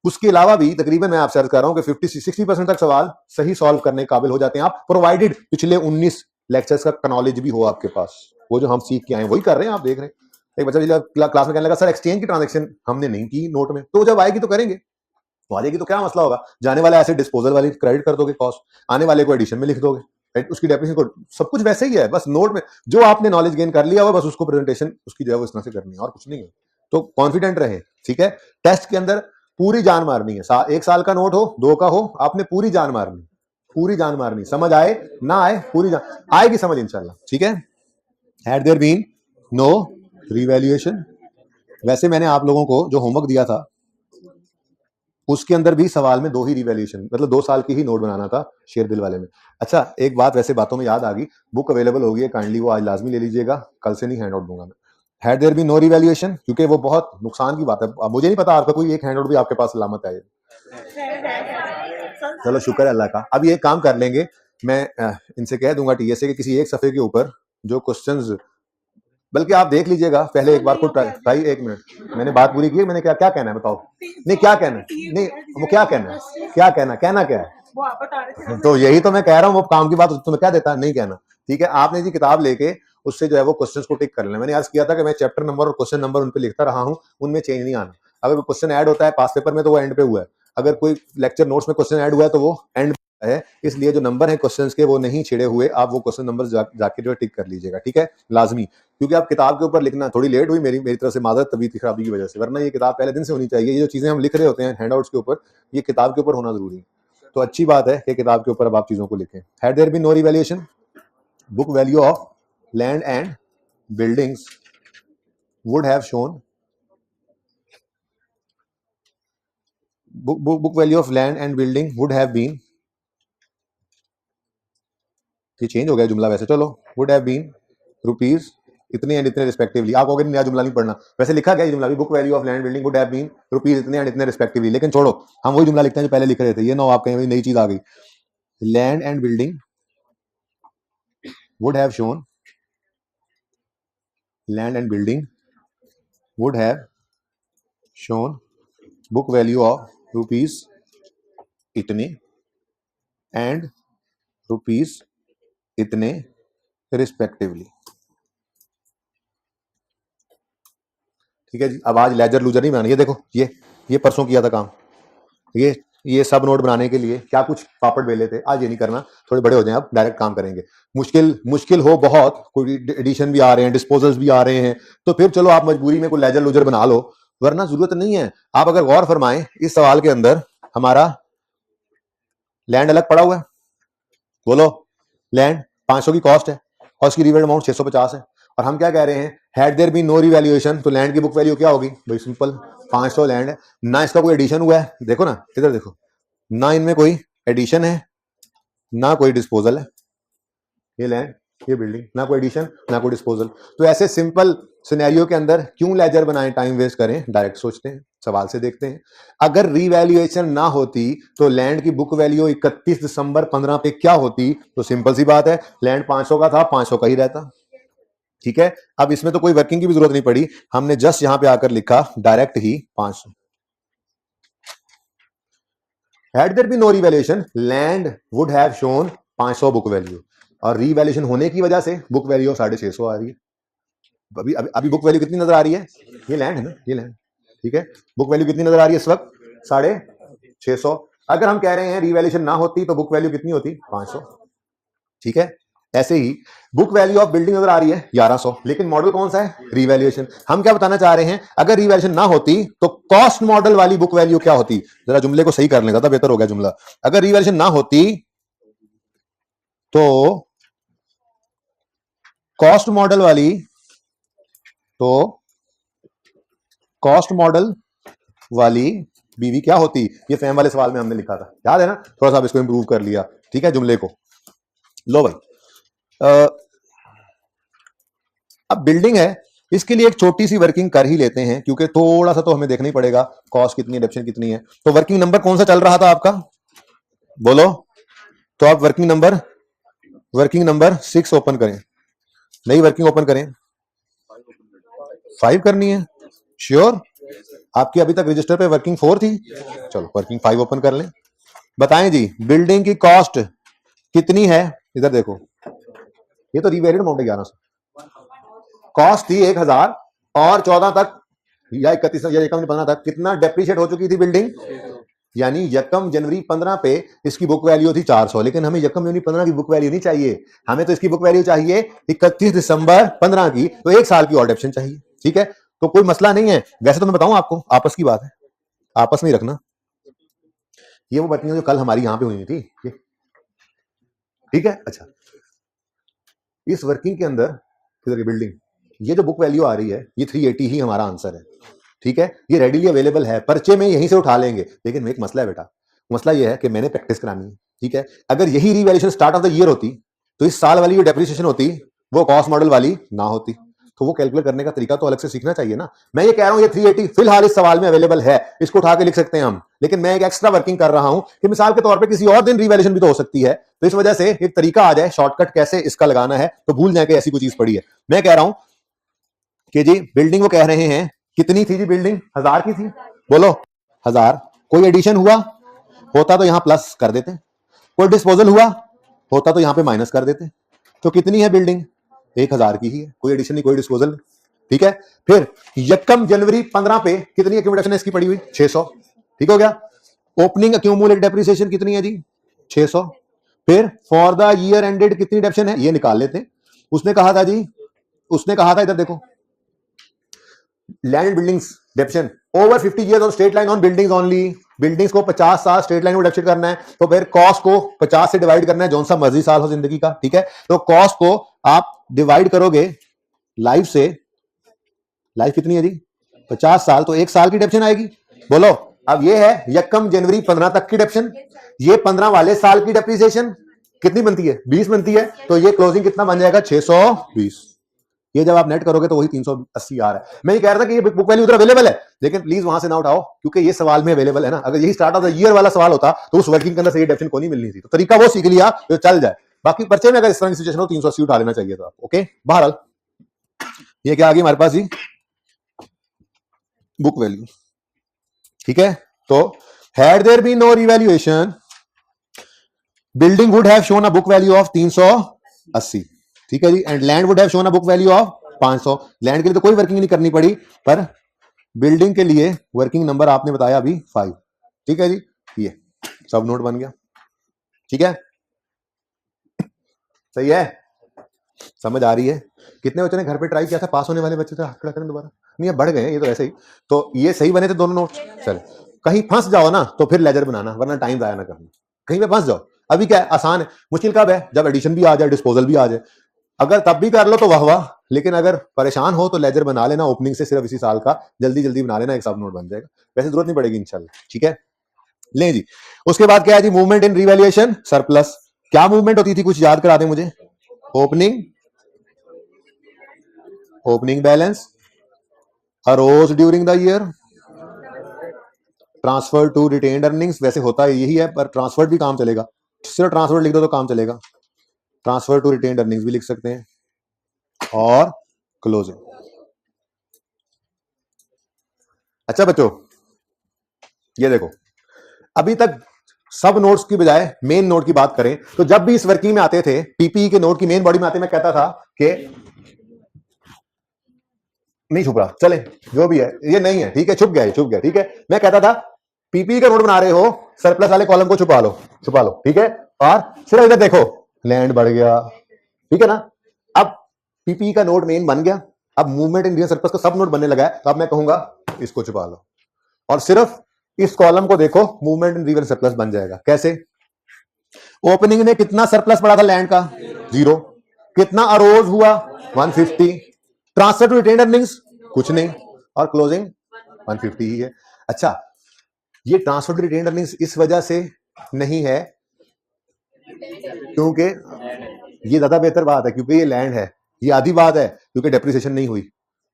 उसके अलावा भी तकरीबन मैं आपसे अर्ज कर रहा हूं कि 50-60% तक सवाल सही सॉल्व करने के काबिल हो जाते हैं आप, प्रोवाइडेड पिछले 19 लेक्चर्स का नॉलेज भी हो आपके पास, वो जो हम सीख के आए वही कर रहे हैं, आप देख रहे हैं। एक बच्चा क्लास में कहने लगा सर एक्सचेंज की ट्रांजेक्शन हमने नहीं की नोट में, तो जब आएगी तो करेंगे, तो आ जाएगी तो क्या मसला होगा, जाने वाला ऐसे डिस्पोजल वाली क्रेडिट कर दोगे कॉस्ट, आने वाले को एडिशन में लिख दोगे, राइट, उसकी डेफिनेशन को, सब कुछ वैसे ही है, बस नोट में जो आपने नॉलेज गेन कर लिया हो बस उसको प्रेजेंटेशन उसकी जो है वो इस तरह से करनी है और कुछ नहीं है। तो कॉन्फिडेंट रहे, ठीक है। टेस्ट के अंदर पूरी जान मारनी है, 1 साल का नोट हो 2 का हो, आपने पूरी जान मारनी, पूरी जान मारनी, समझ आए ना आए पूरी जान आएगी समझ इंशाल्लाह, ठीक है। Had there been no revaluation, वैसे मैंने आप लोगों को जो होमवर्क दिया था उसके अंदर भी सवाल में 2 ही रिवैल्यूएशन, मतलब 2 साल की ही नोट बनाना था शेर दिल वाले में। अच्छा, एक बात वैसे बातों में याद आ गई, बुक अवेलेबल होगी है, काइंडली वो आज लाजमी ले लीजिएगा, कल से नहीं हैंड आउट दूंगा मैं। Had there been no revaluation, क्योंकि वो बहुत नुकसान की बात है, अब मुझे नहीं पता आपका कोई एक हैंड आउट भी आपके पास सलामत है। चलो शुक्र है अल्लाह का। अब ये काम कर लेंगे, मैं इनसे कह दूंगा टीएसए के किसी एक सफे के ऊपर जो क्वेश्चंस, बल्कि आप देख लीजिएगा पहले एक बार को ट्राई, 1 मिनट मैंने बात पूरी की, मैंने क्या क्या कहना है बताओ, नहीं क्या कहना है, नहीं वो क्या कहना है, क्या कहना क्या है, तो यही तो मैं कह रहा हूँ, वो काम की बात तुम्हें क्या देता नहीं कहना, ठीक है। आपने जी किताब लेके उससे जो है वो क्वेश्चंस को टिक कर लेना, मैंने अर्ज किया था कि मैं चैप्टर नंबर और क्वेश्चन नंबर उन पे लिखता रहा हूँ, उनमें चेंज नहीं आना। अगर क्वेश्चन ऐड होता है पास पेपर में तो वो एंड पे हुआ है, अगर कोई लेक्चर नोट्स में क्वेश्चन ऐड हुआ है तो वो एंड है, इसलिए जो नंबर है क्वेश्चंस के वो नहीं छिड़े हुए, आप वो क्वेश्चन नंबर जाके जो टिक कर लीजिएगा, ठीक है, लाजमी, क्योंकि आप किताब के ऊपर लिखना, थोड़ी लेट हुई मेरी तरफ से माजरत तबीयत की खराबी की वजह से, वरना ये किताब पहले दिन से होनी चाहिए, ये जो चीजें हम लिख रहे होते हैं हैंडआउट्स के ऊपर, ये किताब के ऊपर होना जरूरी है। तो अच्छी बात है कि किताब के ऊपर अब आप चीजों को लिखें। Had there been no revaluation, book value of land and buildings would have shown, book value of land and building would have been, ये चेंज हो गया जुमला वैसे, चलो would have been रुपीज इतने एंड इतने रिस्पेक्टिवली। आप कहोगे नया जुमला नहीं पढ़ना, वैसे लिखा गया ये जुमला भी, book value of land building would have been rupees इतने एंड इतने रिस्पेक्टिवली, लेकिन छोड़ो हम वही जुमला लिखते हैं जो पहले लिख रहे थे, ये ना आप कहीं नई चीज आ गई। Land and building would have shown, land and building would have shown book value of rupees इतने एंड रुपीज इतने रिस्पेक्टिवली। ठीक है जी। अब आज लेजर लूजर नहीं बनाना, ये देखो ये परसों किया था काम, ये सब नोट बनाने के लिए क्या कुछ पापड़ बेले थे, आज ये नहीं करना, थोड़े बड़े हो जाएं अब डायरेक्ट काम करेंगे। मुश्किल हो बहुत, कोई एडिशन भी आ रहे हैं, डिस्पोजल्स भी आ रहे हैं, तो फिर चलो आप मजबूरी में कोई लेजर लूजर बना लो, वरना जरूरत नहीं है। आप अगर गौर फरमाएं इस सवाल के अंदर हमारा लैंड अलग पड़ा हुआ है, बोलो लैंड 500 की कॉस्ट है और उसकी रिवेल्ड अमाउंट 650 है, और हम क्या कह रहे हैं, had there been no revaluation, तो लैंड की बुक वैल्यू क्या होगी भाई, सिंपल 500 लैंड है ना, इसका कोई एडिशन हुआ है, देखो ना इधर देखो ना, इनमें कोई एडिशन है ना कोई डिस्पोजल है, ये लैंड ये बिल्डिंग, ना कोई एडिशन ना कोई डिस्पोजल। तो ऐसे सिंपल सिनेरियो के अंदर क्यों लेजर बनाएं, टाइम वेस्ट करें, डायरेक्ट सोचते हैं, सवाल से देखते हैं। अगर रिवैल्यूएशन ना होती तो लैंड की बुक वैल्यू 31 दिसंबर 15 पे क्या होती, तो सिंपल सी बात है, लैंड 500 का था, 500 का ही रहता। ठीक है, अब इसमें तो कोई वर्किंग की भी जरूरत नहीं पड़ी, हमने जस्ट यहां पे आकर लिखा direct he 500। Had there been no revaluation, land would have shown 500 book value, और रिवैल्यूएशन होने की वजह से बुक वैल्यू 650 आ रही है। अभी बुक वैल्यू कितनी नजर आ रही है, ये लैंड है ना, ये लैंड, ठीक है, बुक वैल्यू कितनी नजर आ रही है इस वक्त, 650। अगर हम कह रहे हैं रिवैल्यूएशन ना होती तो बुक वैल्यू कितनी होती, 500। ठीक है, ऐसे ही बुक वैल्यू ऑफ बिल्डिंग नजर आ रही है 1100, लेकिन मॉडल कौन सा है, रिवैल्यूएशन। हम क्या बताना चाह रहे हैं, अगर रिवैल्यूएशन ना होती तो कॉस्ट मॉडल वाली बुक वैल्यू क्या होती, जरा जुमले को सही कर लें, ज्यादा बेहतर हो गया जुमला। अगर रिवैल्यूएशन ना होती तो कॉस्ट मॉडल वाली, तो कॉस्ट मॉडल वाली बीवी क्या होती, ये फैम वाले सवाल में हमने लिखा था, याद है ना, थोड़ा सा इसको इंप्रूव कर लिया। ठीक है, जुमले को लो भाई। अब बिल्डिंग है, इसके लिए एक छोटी सी वर्किंग कर ही लेते हैं, क्योंकि थोड़ा सा तो हमें देखना ही पड़ेगा कॉस्ट कितनी है, डेप्शन कितनी है। तो वर्किंग नंबर कौन सा चल रहा था आपका, बोलो, तो आप वर्किंग नंबर 6 ओपन करें, नई वर्किंग ओपन करें, 5 करनी है, श्योर, आपकी अभी तक रजिस्टर पे वर्किंग 4 थी, चलो वर्किंग 5 ओपन कर लें। बताएं जी, बिल्डिंग की कॉस्ट कितनी है, इधर देखो, ये तो रिवेल्यूड अमाउंट है 1100, कॉस्ट थी 1000 और 14 तक या 31 या 15 तक कितना डेप्रिशिएट हो चुकी थी बिल्डिंग, यानी यकम जनवरी 15 पे इसकी बुक वैल्यू थी 400, लेकिन हमें यकम जनवरी 15 की बुक वैल्यू नहीं चाहिए, हमें तो इसकी बुक वैल्यू चाहिए 31 दिसंबर 15 की, तो 1 साल की और डेप्शन चाहिए। ठीक है, तो कोई मसला नहीं है, वैसे तो मैं बताऊं आपको, आपस की बात है, आपस में ही रखना। ये वो वर्किंग जो कल हमारी यहां पे हुई थी, ठीक है। अच्छा, इस वर्किंग के अंदर बिल्डिंग, ये जो बुक वैल्यू आ रही है ये 380 ही हमारा आंसर है। ठीक है, ये रेडिली अवेलेबल है, पर्चे में यहीं से उठा लेंगे, लेकिन एक मसला है बेटा, मसला ये है कि मैंने प्रैक्टिस करानी है। ठीक है, अगर यही revaluation start of the year होती तो इस साल वाली जो डेप्रिसिएशन होती वो कॉस्ट मॉडल वाली ना होती, तो वो कैलकुलेट करने का तरीका तो अलग से सीखना चाहिए ना। मैं ये कह रहा हूं ये 380 फिलहाल इस सवाल में अवेलेबल है, इसको उठा के लिख सकते हैं हम, लेकिन मैं एक एक्स्ट्रा वर्किंग कर रहा हूं कि मिसाल के तौर पे किसी और दिन रिवैल्यूएशन भी तो हो सकती है, तो इस वजह से एक तरीका आ जाए शॉर्टकट कैसे इसका लगाना है, तो भूल जाए कि ऐसी कोई चीज पड़ी है। मैं कह रहा हूं कि जी बिल्डिंग वो कह रहे हैं कितनी थी जी, बिल्डिंग 1000 की थी, बोलो 1000, कोई एडिशन हुआ होता तो यहां प्लस कर देते, कोई डिस्पोजल हुआ होता तो यहां पे माइनस कर देते, तो कितनी है बिल्डिंग, 1000 की ही है, कोई एडिशन नहीं कोई डिस्पोजल नहीं। ठीक है, फिर यकम जनवरी 15 पे कितनी एक्यूमुलेशन है इसकी पड़ी हुई, 600, ठीक हो गया। ओपनिंग एक्यूमुलेटेड डेप्रिसिएशन कितनी है जी, 600। फिर फॉर द ईयर एंडेड कितनी डेप्शन है, ये निकाल लेते। उसने कहा था जी, उसने कहा था, इधर देखो, land buildings डेप्शन over 50 years on straight line on buildings only, buildings को 50 साल स्ट्रेट लाइन में डेप्रिशिएट करना है, तो फिर कॉस्ट को 50 से डिवाइड करना है, जो सा मर्जी साल हो जिंदगी का, ठीक है। तो कॉस्ट को आप डिवाइड करोगे लाइफ से, लाइफ कितनी है जी 50 साल, तो एक साल की डेप्शन आएगी। बोलो अब ये है यकम जनवरी 15 तक की डेप्शन, ये 15 वाले साल की डेप्रिसिएशन कितनी बनती है 20 बनती है, तो ये क्लोजिंग कितना बन जाएगा 620। ये जब आप नेट करोगे तो वही 380 आ रहा है। मैं ये कह रहा था कि ये बुक वैल्यू उधर अवेलेबल है, लेकिन प्लीज वहां से ना उठाओ, क्योंकि ये सवाल में अवेलेबल है ना। अगर यही स्टार्ट ऑफ द ईयर वाला सवाल होता तो उस वर्किंग के अंदर से ये डेप्शन को नहीं मिलनी थी। तो तरीका वो सीख लिया जो चल जाए, बाकी पर्चे में अगर इस तरह की सिचुएशन हो 380 उठा लेना चाहिए था। ओके, बहरहाल ये क्या आ गई हमारे पास जी बुक वैल्यू, ठीक है। तो had there been no revaluation, building would have shown a book value of 380, ठीक है जी, and land would have shown a book value of 500। Land के लिए तो कोई वर्किंग नहीं करनी पड़ी, पर बिल्डिंग के लिए वर्किंग नंबर आपने बताया अभी 5, ठीक है जी। ये सब नोट बन गया, ठीक है, सही है, समझ आ रही है। कितने बच्चों ने घर पे ट्राई किया था, पास होने वाले बच्चे थे, हाथ खड़ा करें दोबारा, नहीं बढ़ गए ये तो ऐसे ही। तो ये सही बने थे दोनों नोट। चल कहीं फंस जाओ ना तो फिर लेजर बनाना, वरना टाइम जाया ना करना। कहीं पे फंस जाओ, अभी क्या है आसान है, मुश्किल कब है जब एडिशन भी आ जाए, डिस्पोजल भी आ जाए। अगर तब भी कर लो तो वाह वाह, लेकिन अगर परेशान हो तो लेजर बना लेना ओपनिंग से, सिर्फ इसी साल का जल्दी जल्दी बना लेना, एक सब नोट बन जाएगा, वैसे जरूरत नहीं पड़ेगी इंशाल्लाह, ठीक है। ले जी, उसके बाद क्या है जी मूवमेंट इन रिवैल्यूएशन सरप्लस। क्या मूवमेंट होती थी कुछ याद करा दें मुझे। Opening balance arose during the year, transfer to retained earnings, वैसे होता है यही है पर ट्रांसफर भी काम चलेगा, सिर्फ ट्रांसफर लिख दो तो काम चलेगा, ट्रांसफर टू रिटेन्ड अर्निंग्स भी लिख सकते हैं, और क्लोजिंग। अच्छा बच्चों ये देखो, अभी तक सब नोट्स की बजाय मेन नोट की बात करें तो जब भी इस वर्किंग में आते थे, पीपीई के नोट की मेन बॉडी में आते, मैं कहता था कि नहीं छुप रहा, चले जो भी है, ये नहीं है ठीक है, छुप गया, ठीक है। मैं कहता था पीपीई का नोट बना रहे हो, सरप्लस वाले कॉलम को छुपा लो, ठीक है, और सिर्फ इधर देखो लैंड बढ़ गया, ठीक है ना। अब पीपीई का नोट मेन बन गया, अब मूवमेंट इन रियल सरप्लस का सब नोट बनने लगा है, तो अब मैं कहूंगा इसको छुपा लो, और सिर्फ इस कॉलम को देखो, मूवमेंट इन रियल सरप्लस बन जाएगा। कैसे, ओपनिंग में कितना सरप्लस पड़ा था लैंड का 0, कितना अरोज हुआ 150, ट्रांसफर टू रिटेन्ड अर्निंग्स कुछ नहीं, और क्लोजिंग 150 ही है। अच्छा ये ट्रांसफर टू रिटेन्ड अर्निंग्स इस वजह से नहीं है क्योंकि ये ज्यादा बेहतर बात है, क्योंकि ये लैंड है, ये आधी बात है क्योंकि डेप्रिसिएशन नहीं हुई,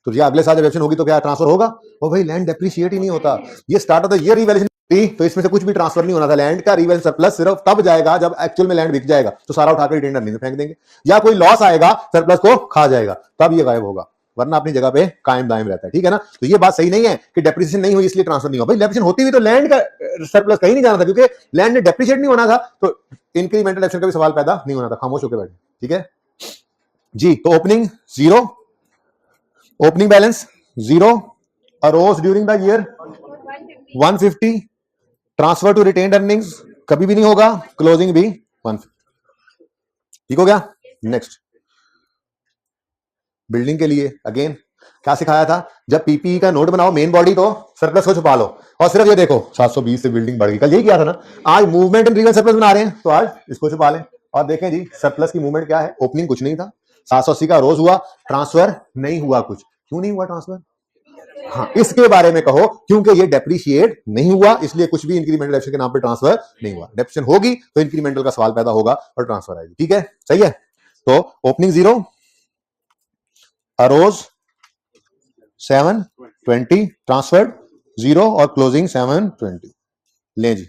तो ये अगले साल डेप्रिसिएशन होगी तो क्या ट्रांसफर होगा, और भाई लैंड डेप्रिशिएट ही नहीं होता। ये start of the year revaluation थी, तो इसमें से कुछ भी ट्रांसफर नहीं होना था, लैंड का रिवैल्यूएशन सरप्लस सिर्फ तब जाएगा जब एक्चुअल में लैंड बिक जाएगा, तो सारा उठाकर रिटेन्ड अर्निंग में फेंक देंगे, या कोई लॉस आएगा सरप्लस को खा जाएगा, तब ये गायब होगा, वरना अपनी जगह पे कायम दायम रहता है, ठीक है ना। तो ये बात सही नहीं है कि डेप्रिसिएशन नहीं हुई इसलिए ट्रांसफर नहीं हुआ, भाई डेप्रिसिएशन होती हुई तो लैंड का सरप्लस कहीं नहीं जाना था, क्योंकि लैंड ने डेप्रिशिएट नहीं होना था, तो इंक्रीमेंटल एक्शन का भी सवाल पैदा नहीं होना था, खामोश होकर बैठे, ठीक है जी। तो opening 0, opening balance 0, arose during the year 150, transfer to retained earnings कभी भी नहीं होगा, क्लोजिंग भी 150, ठीक हो गया। नेक्स्ट बिल्डिंग के लिए अगेन क्या सिखाया था, जब पीपीई का नोट बनाओ मेन बॉडी तो सरप्लस को छुपा लो, और सिर्फ ये देखो 720 से बिल्डिंग बढ़ गई, कल यही किया था ना। आज मूवमेंट इन रियल सरप्लस बना रहे हैं तो आज इसको छुपा लें, और देखें जी सरप्लस की मूवमेंट क्या है, ओपनिंग कुछ नहीं था, 780 का रोज हुआ, ट्रांसफर नहीं हुआ कुछ, क्यों नहीं हुआ ट्रांसफर, हाँ इसके बारे में कहो, क्योंकि ये डेप्रिशिएट नहीं हुआ इसलिए कुछ भी इंक्रीमेंटल एक्शन के नाम पे ट्रांसफर नहीं हुआ, डेप्रिसिएशन होगी तो इंक्रीमेंटल का सवाल पैदा होगा और ट्रांसफर आएगी, ठीक है सही है। तो ओपनिंग 0, अरोज 720, ट्रांसफर्ड 0 और क्लोजिंग 720, ले जी।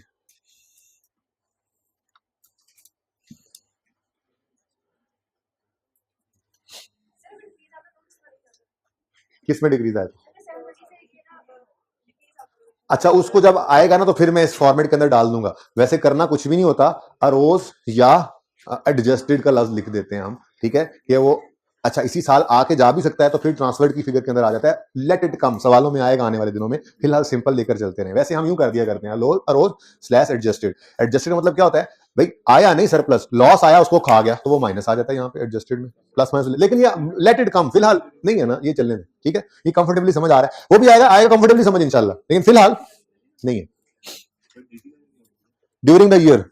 किसमें डिक्रीज आया, अच्छा उसको जब आएगा ना तो फिर मैं इस फॉर्मेट के अंदर डाल दूंगा, वैसे करना कुछ भी नहीं होता, अरोज या एडजस्टेड का लफ्ज लिख देते हैं हम, ठीक है, कि वो अच्छा इसी साल आके जा भी सकता है तो फिर ट्रांसफर्ड की फिगर के अंदर आ जाता है, लेट इट कम, सवालों में आएगा आने वाले दिनों में, फिलहाल सिंपल लेकर चलते रहे। वैसे हम यूं कर दिया करते हैं अरोज स्लैश एडजस्टेड, एडजस्टेड मतलब क्या होता है, भाई आया नहीं सरप्लस, लॉस आया उसको खा गया तो वो माइनस आ जाता है यहाँ पे एडजस्टेड में, प्लस माइनस, लेकिन ये लेट इट कम फिलहाल नहीं है ना, ये चलने दें, ठीक है, ये कंफर्टेबली समझ आ रहा है, वो भी आएगा कंफर्टेबली समझ इंशाल्लाह, लेकिन फिलहाल नहीं है। During the year.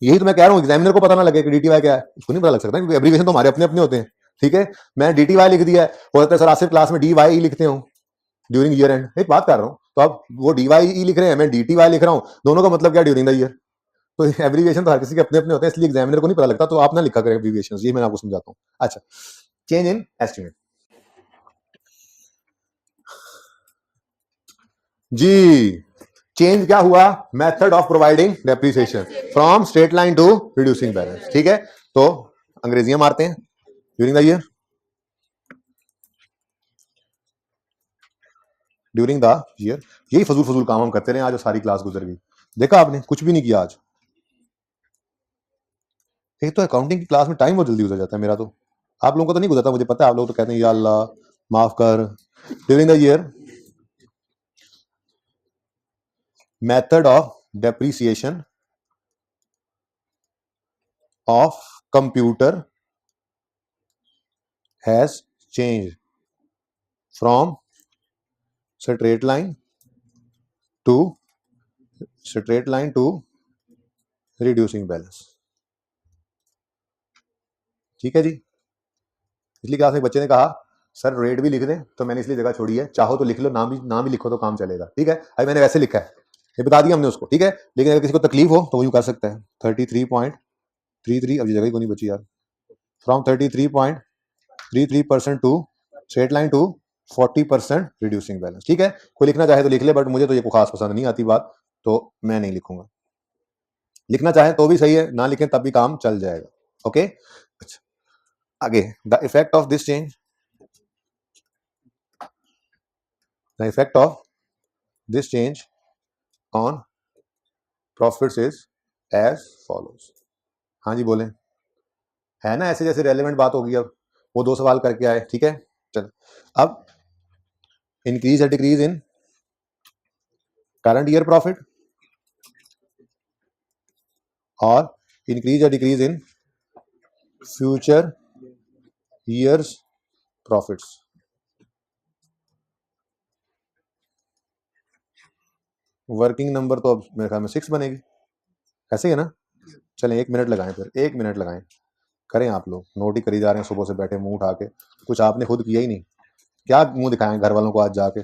यही तो मैं कह रहा हूँ, एग्जामिनर को पता ना लगे कि डीटीवाई क्या है, उसको नहीं पता लग सकता, क्योंकि एब्रीविएशन तो हमारे अपने अपने होते हैं। ठीक है, मैं डीटीवाई लिख दिया है, हो सकता है सर आसिफ क्लास में डीवाई लिखते हो ड्यूरिंग ईयर एंड, एक बात कर रहा हूँ, तो अब वो डीवाई लिख रहे हैं, मैं डीटीवाई लिख रहा हूँ, दोनों का मतलब क्या ड्यूरिंग द ईयर। तो एब्रीविएशन तो हर किसी के अपने अपने होते हैं, इसलिए एग्जामिनर को नहीं पता लगता, तो आप ना लिखा करें एब्रीविएशन, ये मैं आपको समझाता हूँ। अच्छा, चेंज इन एस्टिमेट जी, चेंज क्या हुआ, method of providing depreciation from straight line to reducing balance. ठीक है, तो अंग्रेजियां मारते हैं during the year, during the year. यही फजूल फजूल काम हम करते रहे आज, सारी क्लास गुजर गई, देखा आपने, कुछ भी नहीं किया आज। एक तो अकाउंटिंग की क्लास में टाइम बहुत जल्दी गुजर जाता है मेरा, तो आप लोगों को तो नहीं गुजरता, मुझे पता है, आप लोग तो कहते हैं या अल्लाह माफ कर। During the year, method of depreciation of computer has changed from straight line to reducing balance। ठीक है जी, इसलिए क्लास में बच्चे ने कहा सर रेट भी लिख दें, तो मैंने इसलिए जगह छोड़ी है, चाहो तो लिख लो, ना भी लिखो तो काम चलेगा। ठीक है, अभी मैंने वैसे लिखा है, ये बता दिया हमने उसको। ठीक है, लेकिन अगर किसी को तकलीफ हो तो वो यूं कर सकता है 33.33, अब जगह ही को नहीं बची यार, from 33.33% to straight line to 40% reducing balance. ठीक है, कोई लिखना चाहे तो लिख ले, बट मुझे तो ये को खास पसंद नहीं आती बात, तो मैं नहीं लिखूंगा। लिखना चाहे तो भी सही है, ना लिखें तब भी काम चल जाएगा। ओके, अच्छा, आगे the effect of this change, the effect of this change on profits is as follows. हाँ जी बोलें, है ना ऐसे जैसे रेलेवेंट बात होगी। अब वो 2 सवाल करके आए। ठीक है, चल अब इंक्रीज या decrease in current year profit और इंक्रीज या decrease in future years profits. Working number तो अब मेरे ख्याल में 6 बनेगी, ऐसे ही है ना। चलें 1 मिनट लगाएं, फिर 1 मिनट लगाएं, करें। आप लोग नोट ही करी जा रहे हैं सुबह से बैठे मुंह उठा के, कुछ आपने खुद किया ही नहीं। क्या मुंह दिखाएं घर वालों को आज जाके,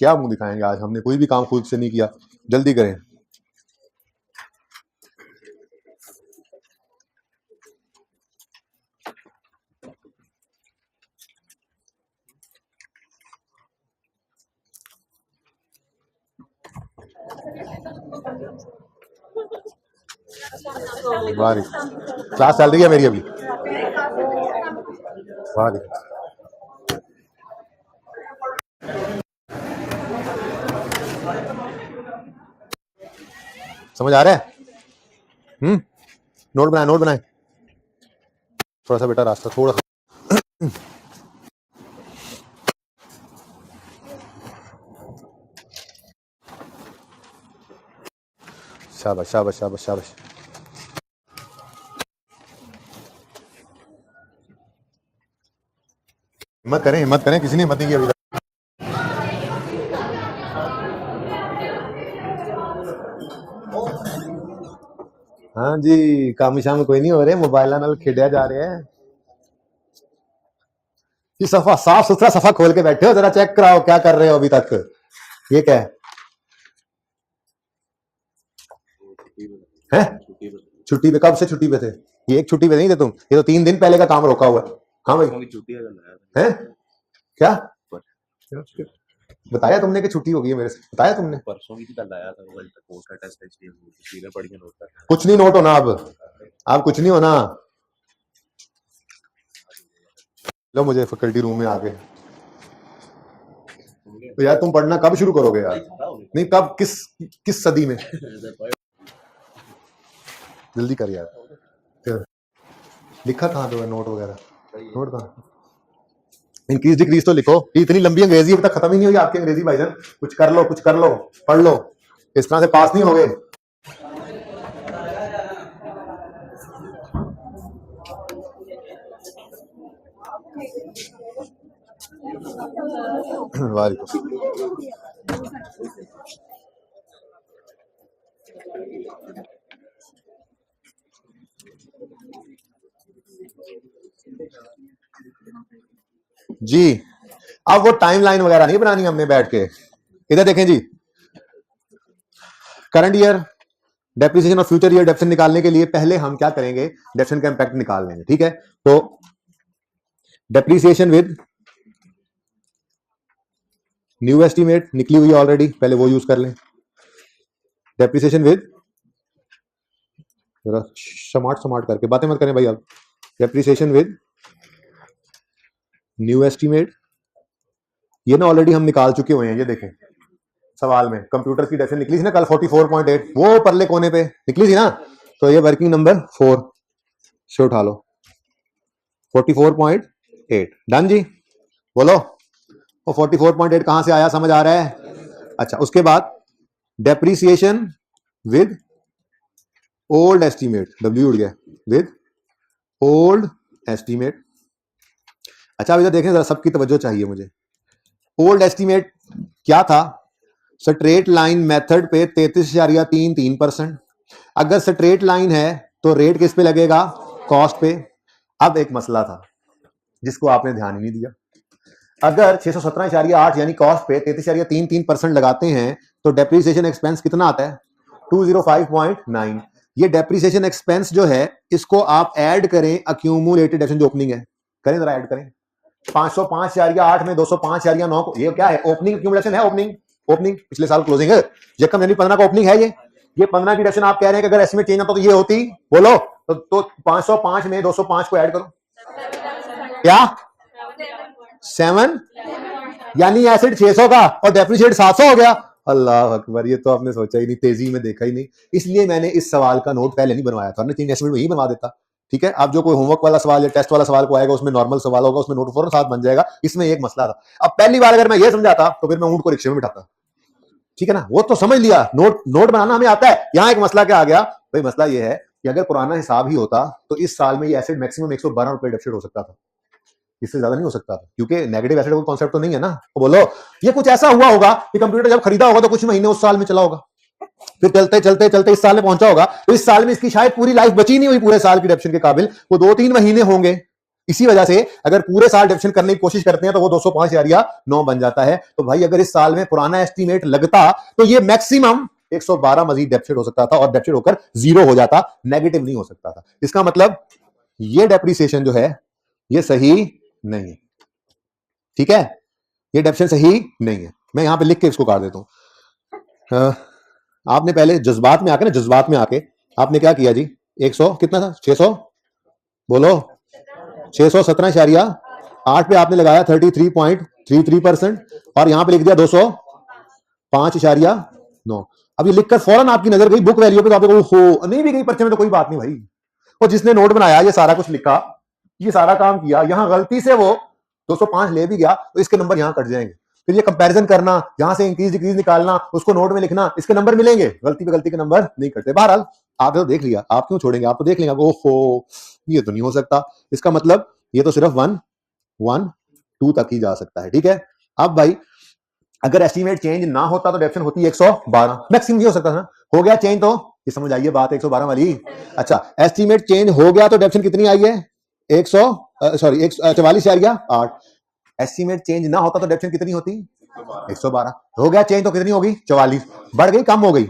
क्या मुंह दिखाएंगे आज, हमने कोई भी काम खुद से नहीं किया। जल्दी करें। वाह, क्लास चल रही है मेरी अभी। वाह, समझ आ रहा है? नोट बनाए, नोट बनाए, थोड़ा सा बेटा रास्ता थोड़ा सा। शाबाश शाबाश शाबाश शाबाश। हिम्मत करें, किसी ने हिम्मत नहीं की अभी तक। हाँ जी, काम शाम कोई नहीं हो रहे, मोबाइल नाल खेडिया जा रहे हैं। ये सफा साफ सुथरा सफा खोल के बैठे हो, जरा चेक कराओ क्या कर रहे हो अभी तक। ये क्या है? छुट्टी पे? कब से छुट्टी पे थे? ये एक छुट्टी पे नहीं थे तुम, ये तो 3 दिन पहले का काम रोका हुआ है। हाँ भाई, है क्या बताया तुमने कि छुट्टी हो गई है? मेरे से बताया तुमने? परसों भी कल आया था, वो कोर्ट का टेस्ट है, इसलिए पढ़ के नोट कर। कुछ नहीं नोट होना अब कुछ नहीं होना। लो मुझे फैकल्टी रूम में आके, तो यार तुम पढ़ना कब शुरू करोगे यार? नहीं कब, किस सदी में? जल्दी कर यार। लिखा कहाँ तो है नोट वगैरह? नोट कहाँ? इंक्रीज डिक्रीज तो लिखो। इतनी लंबी अंग्रेजी अभी तक खत्म ही नहीं हुई आपकी अंग्रेजी भाईजान। कुछ कर लो, कुछ कर लो, पढ़ लो, इस तरह से पास नहीं होगे। जी अब वो टाइमलाइन वगैरह नहीं बनानी हमने बैठ के। इधर देखें जी, करंट ईयर डेप्रिसिएशन और फ्यूचर ईयर डेप्रिसिएशन निकालने के लिए पहले हम क्या करेंगे, डेप्रिसिएशन का इंपैक्ट निकाल लेंगे। ठीक है, तो डेप्रिसिएशन विद न्यू एस्टीमेट निकली हुई है ऑलरेडी, पहले वो यूज कर लें। डेप्रिसिएशन विद, जरा समार्ट करके बातें मत करें भाई आप। डेप्रिसिएशन विद न्यू एस्टीमेट, ये ना ऑलरेडी हम निकाल चुके हुए हैं। ये देखें सवाल में कंप्यूटर की डेफिनेशन निकली थी ना कल 44.8, वो परले कोने पे निकली थी ना, तो ये वर्किंग नंबर 4 से उठा लो 44.8। डन जी, बोलो वो 44.8 कहां से आया, समझ आ रहा है? अच्छा, उसके बाद depreciation with old estimate, W उड़ गया, विद ओल्ड एस्टीमेट। अच्छा अब इधर देखें जरा, सबकी तवज्जो चाहिए मुझे। ओल्ड एस्टीमेट क्या था? स्ट्रेट लाइन मेथड पे 33.33%। अगर स्ट्रेट लाइन है तो रेट किस पे लगेगा? कॉस्ट पे। अब एक मसला था जिसको आपने ध्यान ही नहीं दिया। अगर 617.8 यानी कॉस्ट पे 33.33% लगाते हैं तो डेप्रिसिएशन एक्सपेंस कितना आता है? 205.9। ये डेप्रिसिएशन एक्सपेंस जो है इसको आप ऐड करें अक्यूमुलेटेड डेप्रिसिएशन जो ओपनिंग है, करें जरा, ऐड करें 505.8 में 205.9 को, ये क्या है? ओपनिंग अक्यूमुलेशन है। ओपनिंग पिछले साल क्लोजिंग है, यकम जनवरी 15 का ओपनिंग है। ये 15 की डेप्रिसिएशन आप कह रहे हैं कि अगर एस्टिमेट चेंज होता तो ये होती, बोलो तो 505 में 205 को ऐड करो, क्या 7, यानी एसिड 600 का और डेप्रिसिएट 700 हो गया। अल्लाह अकबर, ये तो आपने सोचा ही नहीं, तेजी में देखा ही नहीं, इसलिए मैंने इस सवाल का नोट पहले नहीं बनवाया था, चेंज एस्टिमेट में ही बनवा देता। ठीक है, अब जो कोई होमवर्क वाला सवाल या टेस्ट वाला सवाल को आएगा उसमें नॉर्मल सवाल होगा, उसमें नोट फौरन साथ बन जाएगा। इसमें एक मसला था, अब पहली बार अगर मैं ये समझाता तो फिर मैं ऊंट को रिक्शे में बिठाता। ठीक है ना, वो तो समझ लिया, नोट बनाना हमें आता है। यहाँ एक मसला क्या आ गया भाई? मसला ये है कि अगर पुराना हिसाब ही होता तो इस साल में ये एसिड मैक्सिमम 112 रुपए डेप्सिट हो सकता था, इससे ज्यादा नहीं हो सकता था, क्योंकि नेगेटिव एसिड का कॉन्सेप्ट तो नहीं है ना। तो बोलो ये कुछ ऐसा हुआ होगा कि कंप्यूटर जब खरीदा होगा तो कुछ महीने उस साल में चला होगा, फिर चलते चलते चलते इस साल में पहुंचा होगा, तो इस साल में इसकी शायद पूरी लाइफ बची नहीं हुई पूरे साल की डेप्सिएशन के काबिल, वो 2-3 महीने होंगे। इसी वजह से अगर पूरे साल डेप्सिएशन करने की कोशिश करते हैं तो वो 205.9 बन जाता है। तो भाई अगर इस साल में पुराना एस्टीमेट लगता तो ये मैक्सिमम 112 मजीद डेप्सिएट हो सकता था और डेप्सिएट होकर 0 हो जाता, नेगेटिव नहीं हो सकता था। इसका मतलब ये डेप्रिसिएशन जो है ये सही नहीं है। ठीक है, ये डेप्सिएशन सही नहीं है। मैं यहां पे लिख के इसको काट देता हूं। आपने पहले जज्बात में आके आपने क्या किया जी? 100 कितना था? 600, बोलो 617.8 पे आपने लगाया 33.33% और यहां पे लिख दिया 205.9। अब ये लिखकर फौरन आपकी नजर गई बुक वैल्यू पे, तो आप हो नहीं भी गई पर्चे में तो कोई बात नहीं भाई, और जिसने नोट बनाया ये सारा कुछ लिखा, ये सारा काम किया, यहां गलती से वो 205 ले भी गया तो इसके नंबर यहां कट जाएंगे। फिर ये कंपैरिजन करना, यहां से इंक्रीज डिक्रीज निकालना, उसको नोट में लिखना, इसके नंबर मिलेंगे, गलती पे गलती के नंबर नहीं कटते। बहरहाल आपने तो देख लिया, आप क्यों छोड़ेंगे? आप तो देख लेंगे, ओहो ये तो नहीं हो सकता, इसका मतलब ये तो सिर्फ 1-2 तक ही जा सकता है। ठीक है, अब भाई अगर एस्टीमेट चेंज ना होता तो डेप्सिएशन होती 112, मैक्सिमम ये हो सकता था। हो गया चेंज तो ये समझ आइए बात 112 वाली। अच्छा, एस्टीमेट चेंज हो गया तो डेप्सिएशन कितनी आई है? 44.8। एस्टीमेट चेंज ना होता तो डेप्सिएशन कितनी होती? 112। हो गया चेंज तो कितनी होगी? 44। बढ़ गई कम हो गई?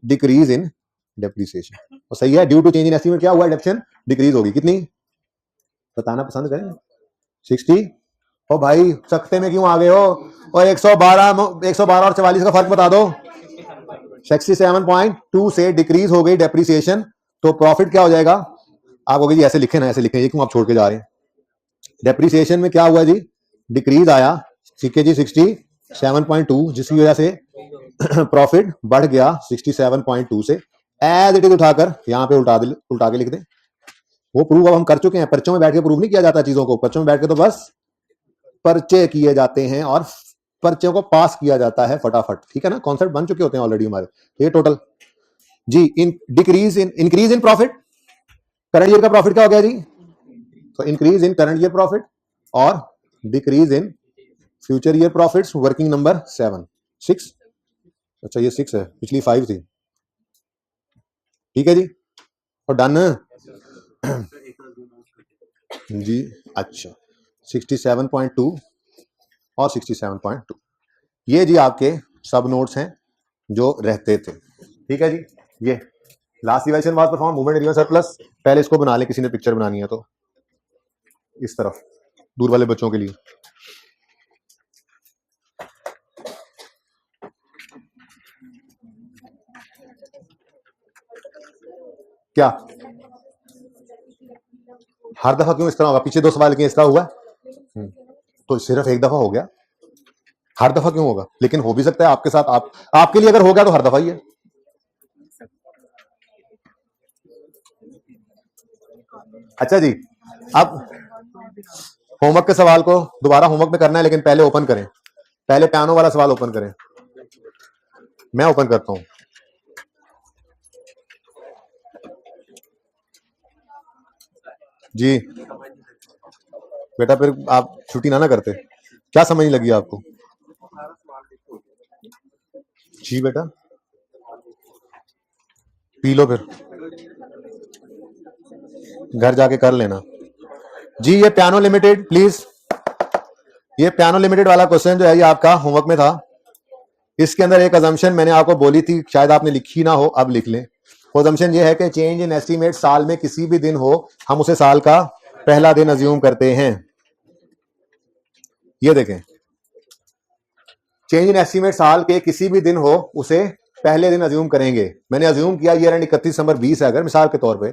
Decrease in depreciation. तो सही है, due to change in estimate क्या हुआ? डेप्रिसिएशन डिक्रीज होगी। कितनी बताना पसंद करें? 60। ओ भाई सख्ते में क्यों आ गए हो? और 112 और 44 का फर्क बता दो। 67.2 से डिक्रीज हो गई डेप्रिसिएशन, तो प्रॉफिट क्या हो जाएगा? आप कहोगे जी ऐसे लिखे ना, ऐसे लिखे, ये क्यों आप छोड़ के जा रहे हैं? डेप्रिसिएशन में क्या हुआ जी? डिक्रीज आया, ठीक है जी 67.2, जिसकी वजह से प्रॉफिट बढ़ गया 67.2 से। एज इट इज उठाकर यहां पे उल्टा के लिख दें। वो प्रूव अब हम कर चुके हैं, पर्चों में बैठ के प्रूव नहीं किया जाता चीजों को, पर्चों में बैठ के तो बस पर्चे किए जाते हैं और पर्चों को पास किया जाता है फटाफट। ठीक है ना, कॉन्सेप्ट बन चुके होते हैं ऑलरेडी हमारे। ये टोटल जी increase in profit, current year का प्रॉफिट क्या हो गया जी? तो increase in current year profit और decrease in future year profits, working number 6। अच्छा ये 6 है, पिछली 5 थी। ठीक है जी, और डन जी। अच्छा 67.2 और 67.2 ये जी आपके सब नोट्स हैं जो रहते थे। ठीक है जी, ये last evaluation was perform movement area surplus. पहले इसको बना ले, किसी ने पिक्चर बनानी है तो इस तरफ दूर वाले बच्चों के लिए। क्या हर दफा क्यों इस तरह होगा? पीछे 2 सवाल किए, इस तरह हुआ तो सिर्फ एक दफा हो गया, हर दफा क्यों होगा? लेकिन हो भी सकता है आपके साथ, आपके लिए अगर हो गया तो हर दफा ही है। अच्छा जी, अब होमवर्क के सवाल को दोबारा होमवर्क में करना है, लेकिन पहले ओपन करें, पहले पियानो वाला सवाल ओपन करें। मैं ओपन करता हूं जी। बेटा फिर आप छुट्टी ना करते, क्या समझ नहीं लगी आपको? जी बेटा पी लो, फिर घर जाके कर लेना जी। ये पियानो लिमिटेड प्लीज, ये पियानो लिमिटेड वाला क्वेश्चन जो है ये आपका होमवर्क में था। इसके अंदर एक अजम्पशन मैंने आपको बोली थी, शायद आपने लिखी ना हो, अब लिख लें। अजम्पशन ये है कि चेंज इन एस्टीमेट साल में किसी भी दिन हो, हम उसे साल का पहला दिन अज्यूम करते हैं। ये देखें, चेंज इन एस्टीमेट साल के किसी भी दिन हो, उसे पहले दिन अज्यूम करेंगे। मैंने अज्यूम किया ये 31 दिसंबर 20 है, अगर मिसाल के तौर पे,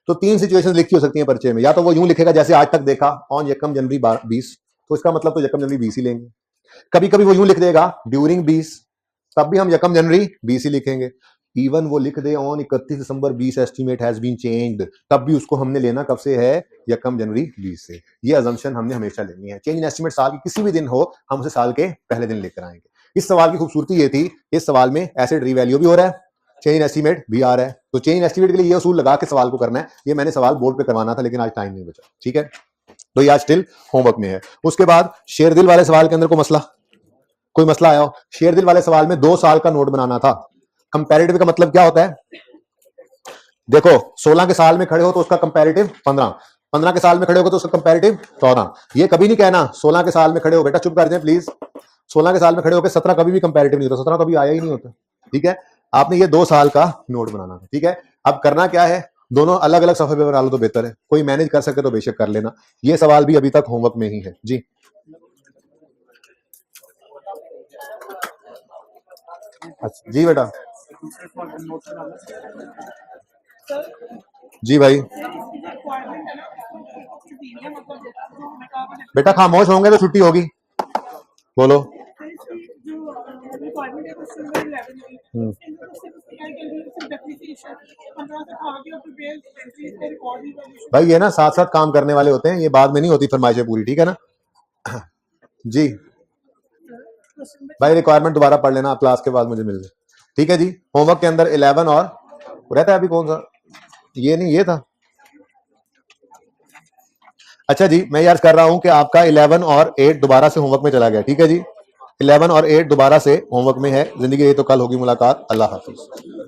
तो 3 सिचुएशंस लिखी हो सकती हैं पर्चे में। या तो वो यूं लिखेगा जैसे आज तक देखा, ऑन यकम जनवरी 20, तो इसका मतलब तो यकम जनवरी 20 ही लेंगे। कभी कभी वो यूं लिख देगा ड्यूरिंग 20, तब भी हम यकम जनवरी 20 ही लिखेंगे। इवन वो लिख दे on 31 December 20 estimate has been changed, तब भी उसको हमने लेना कब से है? यकम जनवरी 20 से। ये अजम्पशन हमने हमेशा लेनी है। चेंज इन एस्टीमेट साल की किसी भी दिन हो, हम उसे साल के पहले दिन लेकर आएंगे। इस सवाल की खूबसूरती ये थी, इस सवाल में एसिड रीवैल्यू भी हो रहा है, चेंज इन एस्टीमेट भी आ रहा है। तो चेंज इन एस्टीमेट के लिए ये उसूल लगा के सवाल को करना है। ये मैंने सवाल बोर्ड पे करवाना था, लेकिन आज टाइम नहीं बचा। ठीक है, तो ये आज स्टिल होमवर्क में है। उसके बाद शेरदिल वाले सवाल के अंदर कोई मसला आया हो? शेरदिल वाले सवाल में 2 साल का नोट बनाना था। कंपैरेटिव का मतलब क्या होता है? देखो 16 के साल में खड़े हो तो उसका कंपैरेटिव 15, 15 के साल में खड़े हो तो उसका कंपैरेटिव 14। ये कभी नहीं कहना 16 के साल में खड़े हो, बेटा चुप कर जाए प्लीज। 16 के साल में खड़े होकर 17 कभी भी कंपैरेटिव नहीं होता, 17 कभी आया ही नहीं होता। ठीक है, आपने ये 2 साल का नोट बनाना था। ठीक है, अब करना क्या है, दोनों अलग अलग सफे पे बना लो तो बेहतर है। कोई मैनेज कर सके तो बेशक कर लेना। ये सवाल भी अभी तक होमवर्क में ही है जी। अच्छा जी बेटा, जी भाई बेटा खामोश होंगे तो छुट्टी होगी, बोलो। भाई ये ना साथ साथ काम करने वाले होते हैं, ये बाद में नहीं होती फरमाइशें पूरी। ठीक है ना जी भाई, रिक्वायरमेंट दोबारा पढ़ लेना, आप क्लास के बाद मुझे मिल जाए। ठीक है जी, होमवर्क के अंदर 11 और रहता है अभी कौन सा, ये नहीं ये था। अच्छा जी, मैं यार कर रहा हूं कि आपका 11 और 8 दोबारा से होमवर्क में चला गया। ठीक है जी, 11 और 8 दोबारा से होमवर्क में है। जिंदगी ये तो कल होगी मुलाकात। अल्लाह हाफिज।